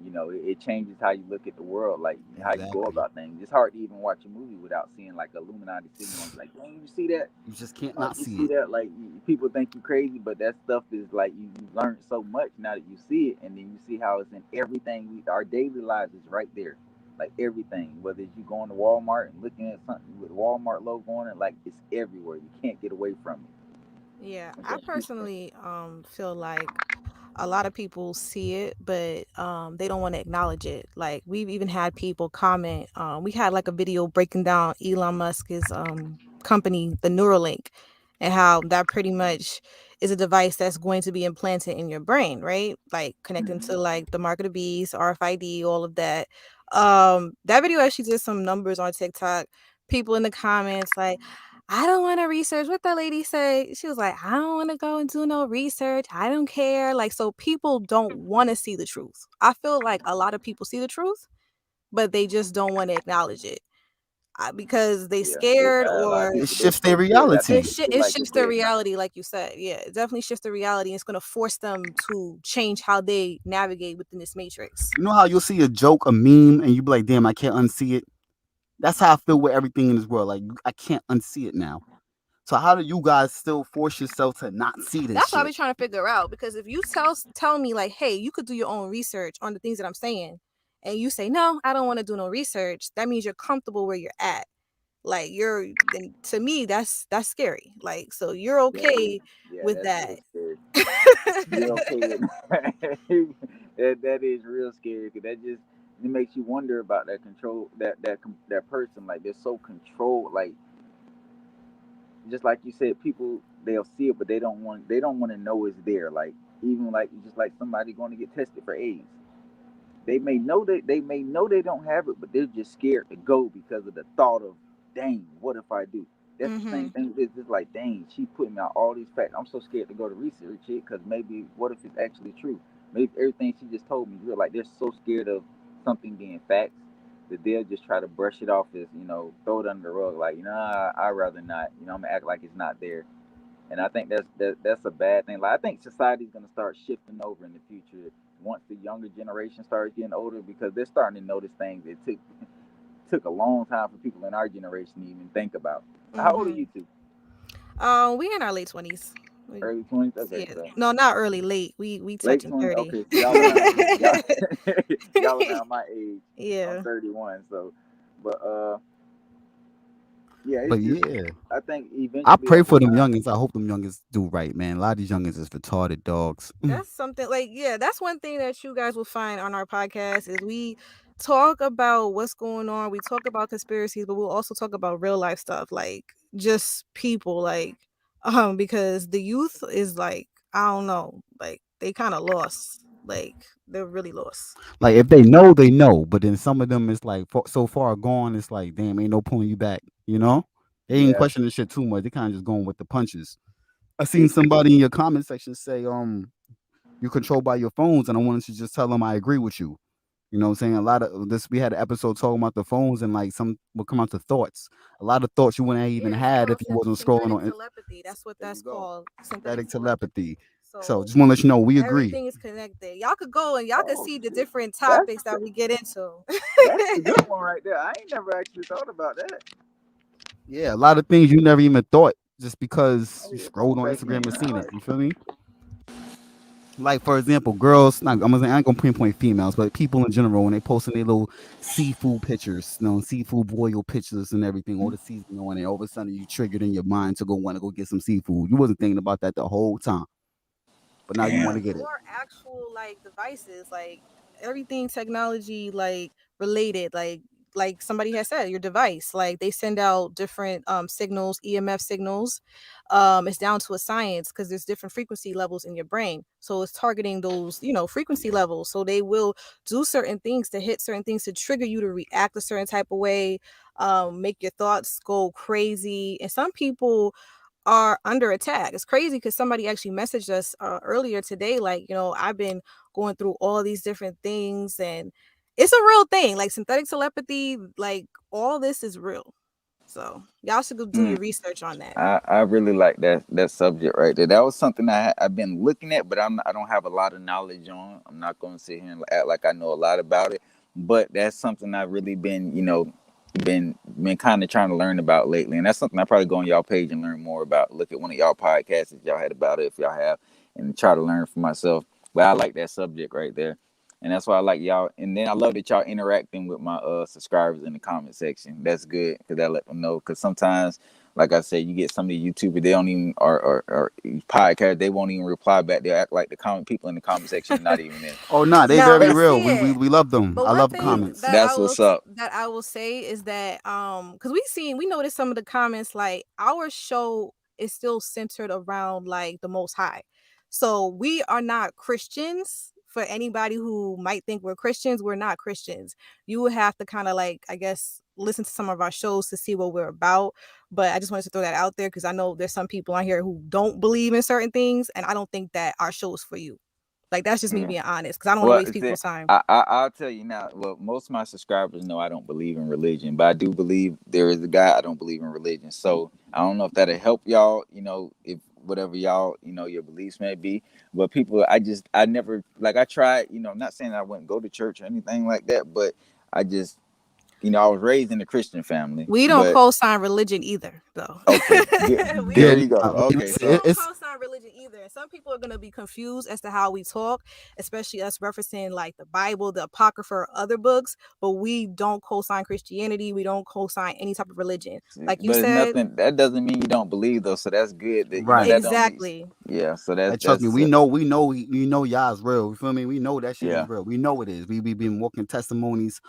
It changes how you look at the world, like how you go Exactly. about things. It's hard to even watch a movie without seeing like Illuminati signal and be like, "Dang, you see that? You just can't Like not you see see it. that? Like people think you crazy, but that stuff is like you learn so much now that you see it, and then you see how it's in everything. Our daily lives is right there, like everything. Whether it's you going to Walmart and looking at something with Walmart logo on it, like it's everywhere. You can't get away from it. Yeah, And I so people, personally feel like a lot of people see it, but they don't want to acknowledge it. Like we've even had people comment. We had like a video breaking down Elon Musk's company, the Neuralink, and how that pretty much is a device that's going to be implanted in your brain, right? Like connecting hmm to like the mark of the beast, RFID, all of that. That video actually did some numbers on TikTok. People in the comments like, I don't want to research what the lady said. She was like, I don't want to go and do no research. I don't care. Like, so people don't want to see the truth. I feel like a lot of people see the truth, but they just don't want to acknowledge it because they yeah, scared a lot or of It people they're shifts their so scared. I reality. think too, it like you shifts their said. reality, like you said. Yeah, it definitely shifts the reality. And it's going to force them to change how they navigate within this matrix. You know how you'll see a joke, a meme, and you be like, damn, I can't unsee it? That's how I feel with everything in this world. Like, I can't unsee it now. So how do you guys still force yourself to not see this That's what I be shit? trying to figure out. Because if you tell me like, hey, you could do your own research on the things that I'm saying, and you say no, I don't want to do no research, that means you're comfortable where you're at. Like you're then to me that's scary. Like so you're Yeah, that is. okay Yeah, with that's that. real scary. Be okay with that is real scary because that just it makes you wonder about that control that person, like they're so controlled, like just like you said, people they'll see it but they don't want to know it's there, like even like just like somebody going to get tested for AIDS. They may know they don't have it, but they're just scared to go because of the thought of, dang, what if I do? That's the same Mhm. thing. It's just like, dang, she putting out all these facts. I'm so scared to go to research it because maybe what if it's actually true? Maybe everything she just told me is real. Like they're so scared of something being facts that they'll just try to brush it off as throw it under the rug. Like I'd rather not. I'm gonna act like it's not there. And I think that's a bad thing. Like I think society's gonna start shifting over in the future once the younger generation starts getting older because they're starting to notice things that took a long time for people in our generation to even think about. How old are you Mhm. two? We in our late 20s. Early 20s. Okay, Yeah. so No, not early, late. We late touching 20s. 30. Okay, so y'all around my age. I'm Yeah. 31. So, but yeah, it's But just yeah, I think I eventually pray over for them time. youngins. I hope them youngins do right, man. A lot of these youngins is retarded dogs. That's something like yeah, that's one thing that you guys will find on our podcast is we talk about what's going on. We talk about conspiracies, but we'll also talk about real life stuff like just people like because the youth is like I don't know, like they kind of lost. Like they're really lost. Like if they know, they know. But then some of them is like so far gone. It's like damn, ain't no pulling you back. You know, they ain't Yeah, questioning shit too much. They kind of just going with the punches. I seen it's somebody in your comment section say, you're controlled by your phones, and I wanted to just tell them I agree with you. You know what I'm saying? A lot of this, we had an episode talking about the phones, and like some will come out to thoughts. A lot of thoughts you wouldn't have even Yeah, it's had called if you wasn't scrolling synthetic on it. telepathy. That's what There you that's go. called. Synthetic Synthetic telepathy. telepathy. So So just want to let you know we agree. everything is connected. Y'all could go and y'all could oh see the shit. different That's topics that we get into. that's the good one right there. I ain't never actually thought about that. Yeah, a lot of things you never even thought just because Oh you yeah, it's on scrolled on back Instagram in. and All seen it. right. You feel me? Like for example, girls. Not, I'm gonna say I ain't gonna pinpoint females, but people in general when they posting their little seafood pictures, seafood boil pictures and everything, all the seasoning on it. All of a sudden, you triggered in your mind to go want to go get some seafood. You wasn't thinking about that the whole time, but now you Yeah, want to get it. or actual like devices, like everything technology like related, like somebody has said, your device, like they send out different signals, EMF signals. It's down to a science because there's different frequency levels in your brain. So it's targeting those, frequency levels. So they will do certain things to hit certain things to trigger you to react a certain type of way, make your thoughts go crazy. And some people are under attack. It's crazy because somebody actually messaged us earlier today, like, I've been going through all these different things and it's a real thing. Like synthetic telepathy, like all this is real. So y'all should go do your research on that. I really like that subject right there. That was something I've been looking at, but I don't have a lot of knowledge on. I'm not going to sit here and act like I know a lot about it, but that's something I've really been been kind of trying to learn about lately, and that's something I probably go on y'all page and learn more about. Look at one of y'all podcasts that y'all had about it if y'all have, and try to learn for myself. But I like that subject right there. And that's why I like y'all. And then I love that y'all interacting with my subscribers in the comment section. That's good because that let them know. Because sometimes, like I said, you get some of the YouTubers, they don't even or podcast, they won't even reply back. They act like the comment people in the comment section not even in. Oh no, they No, very we real. see We we it. we love them. But I one love the thing comments. that That's what's up. I will say is that because we noticed some of the comments, like our show is still centered around like the Most High. So we are not Christians. For anybody who might think we're Christians, we're not Christians. You would have to kind of like, I guess, listen to some of our shows to see what we're about. But I just wanted to throw that out there because I know there's some people on here who don't believe in certain things, and I don't think that our show is for you. Like that's just me Yeah. being honest because I don't want to Well, waste people's time. I'll tell you now. Well, most of my subscribers know I don't believe in religion, but I do believe there is a God. I don't believe in religion, so I don't know if that'll help y'all. If whatever y'all your beliefs may be, but people, I never like I tried. I'm not saying I wouldn't go to church or anything like that, but I just I was raised in a Christian family, We don't but co-sign religion either, though. okay, good. we There Yeah, don't you go. but Okay, we so don't it's co-sign religion either. And some people are gonna be confused as to how we talk, especially us referencing like the Bible, the Apocrypha, or other books. But we don't co-sign Christianity. We don't co-sign any type of religion. Like you but it's said, nothing. That doesn't mean you don't believe though. So that's good. That right. that don't mean. exactly. Yeah. So that's Like trust me, that's we know y'all's real. You feel me? We know that shit is yeah. real. We know it is. We been walking testimonies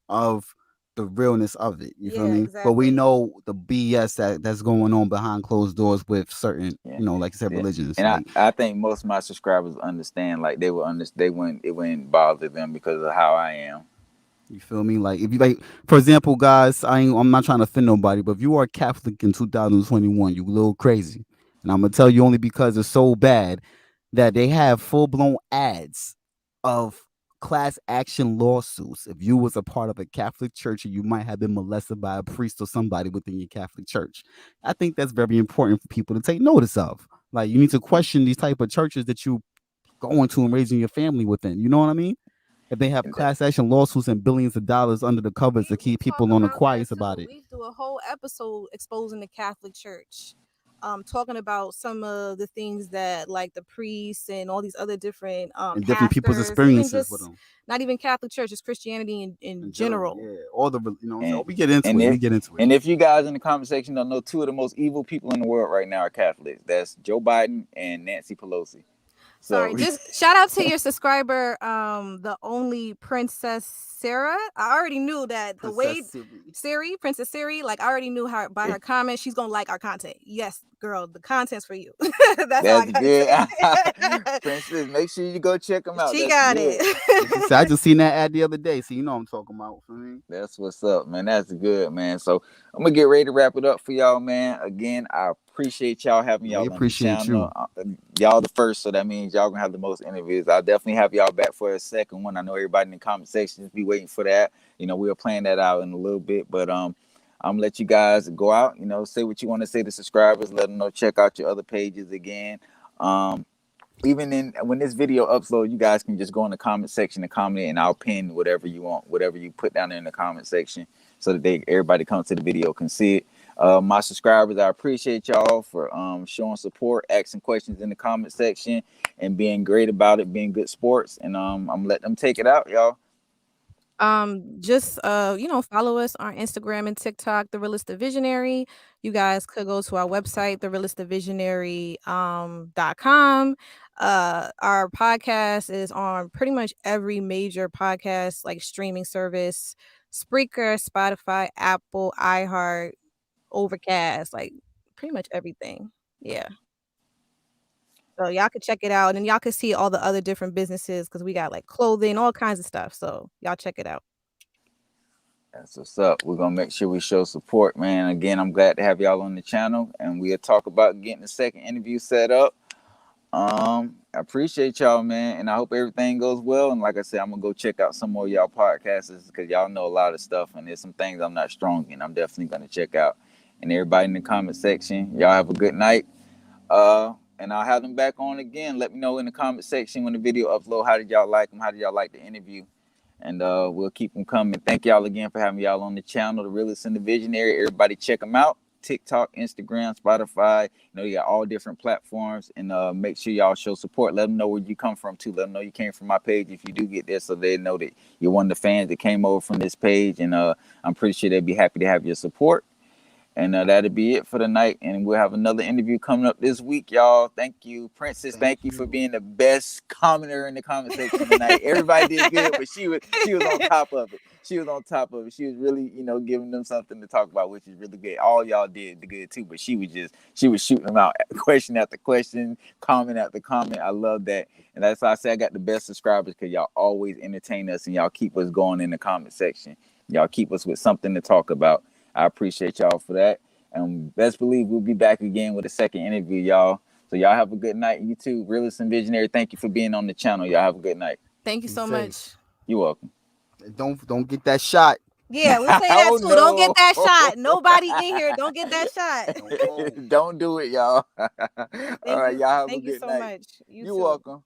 of the realness of it. You feel Yeah, me? But we exactly. know the BS that's going on behind closed doors with certain, Yeah. like you said, Yeah. religions. And I, Like I think most of my subscribers understand, like they will understand, it wouldn't bother them because of how I am. you feel me? Like if you like, for example, guys, I'm not trying to offend nobody, but if you are Catholic in 2021, you a little crazy, and I'm gonna tell you only because it's so bad that they have full blown ads of class action lawsuits. If you was a part of a Catholic church and you might have been molested by a priest or somebody within your Catholic church, I think that's very important for people to take notice of. Like you need to question these type of churches that you going to and raising your family within. You know what I mean? If they have And that, class action lawsuits and billions of dollars under the covers to We keep talk people on the about that quiet about too. it, We do a whole episode exposing the Catholic Church, talking about some of the things that like the priests and all these other different and different people's pastors, even experiences with just them not even Catholic Church, it's Christianity in in general. general. Yeah, all the so and we get into and it. We if get into it. and if you guys in the comment section don't know, two of the most evil people in the world right now are Catholics. That's Joe Biden and Nancy Pelosi. Sorry, So just shout out to your subscriber, the only Princess Sarah. I already knew that the Princess way Siri. Princess Siri, like I already knew her by her comment. She's gonna like our content. Yes, girl, the content's for you. That's all I that's gotta good. say. Princess, make sure you go check them out. She That's got good. And she it. said, I just seen that ad the other day. So you know what I'm talking about for me. That's what's up, man. That's good, man. So I'm gonna get ready to wrap it up for y'all, man. Again, I appreciate y'all having We y'all on the appreciate channel. you. Y'all the first, so that means y'all gonna have the most interviews. I'll definitely have y'all back for a second one. I know everybody in the comment sections be waiting for that. We'll plan that out in a little bit, but I'm gonna let you guys go out. Say what you want to say to subscribers. Let them know. Check out your other pages again. Um, Even in when this video upload, you guys can just go in the comment section and comment, and I'll pin whatever you want, whatever you put down there in the comment section, so that everybody comes to the video can see it. My subscribers, I appreciate y'all for showing support, asking questions in the comment section, and being great about it, being good sports. And I'm letting them take it out, y'all. Just follow us on Instagram and TikTok, The Realist The Visionary. You guys could go to our website, therealistthevisionary.com. Our podcast is on pretty much every major podcast like streaming service, Spreaker, Spotify, Apple, iHeart, Overcast, like pretty much everything. Yeah. So y'all could check it out and y'all could see all the other different businesses because we got like clothing, all kinds of stuff. So y'all check it out. That's what's up. We're gonna make sure we show support, man. Again, I'm glad to have y'all on the channel, and we'll talk about getting the second interview set up. I appreciate y'all, man, and I hope everything goes well. And like I said, I'm gonna go check out some more of y'all podcasts because y'all know a lot of stuff, and there's some things I'm not strong in. I'm definitely gonna check out. and everybody in the comment section. Y'all have a good night. And I'll have them back on again. Let me know in the comment section when the video upload. How did y'all like them? How did y'all like the interview? And we'll keep them coming. Thank y'all again for having y'all on the channel, The Realist and the Visionary. Everybody check them out. TikTok, Instagram, Spotify. You got all different platforms. And make sure y'all show support. Let them know where you come from, too. Let them know you came from my page if you do get there, so they know that you're one of the fans that came over from this page. And I'm pretty sure they'd be happy to have your support. And that'll be it for the night. And we'll have another interview coming up this week, y'all. Thank you, Princess. Thank you for being the best commenter in the comment section tonight. Everybody did good, but she was on top of it. She was on top of it. She was really, giving them something to talk about, which is really good. All y'all did good too, but she was shooting them out, question after question, comment after comment. I love that. And that's why I say I got the best subscribers, because y'all always entertain us and y'all keep us going in the comment section. Y'all keep us with something to talk about. I appreciate y'all for that. And best believe we'll be back again with a second interview, y'all. So y'all have a good night. You too, Realist and Visionary. Thank you for being on the channel. Y'all have a good night. Thank you Be so safe. much. You're welcome. Don't get that shot. Yeah, let's say that Oh too. Don't get that no. shot. Nobody in here. Don't get that shot. Don't go. Don't do it, y'all. All right, y'all have a Thank you good so night. much. You You're too. welcome.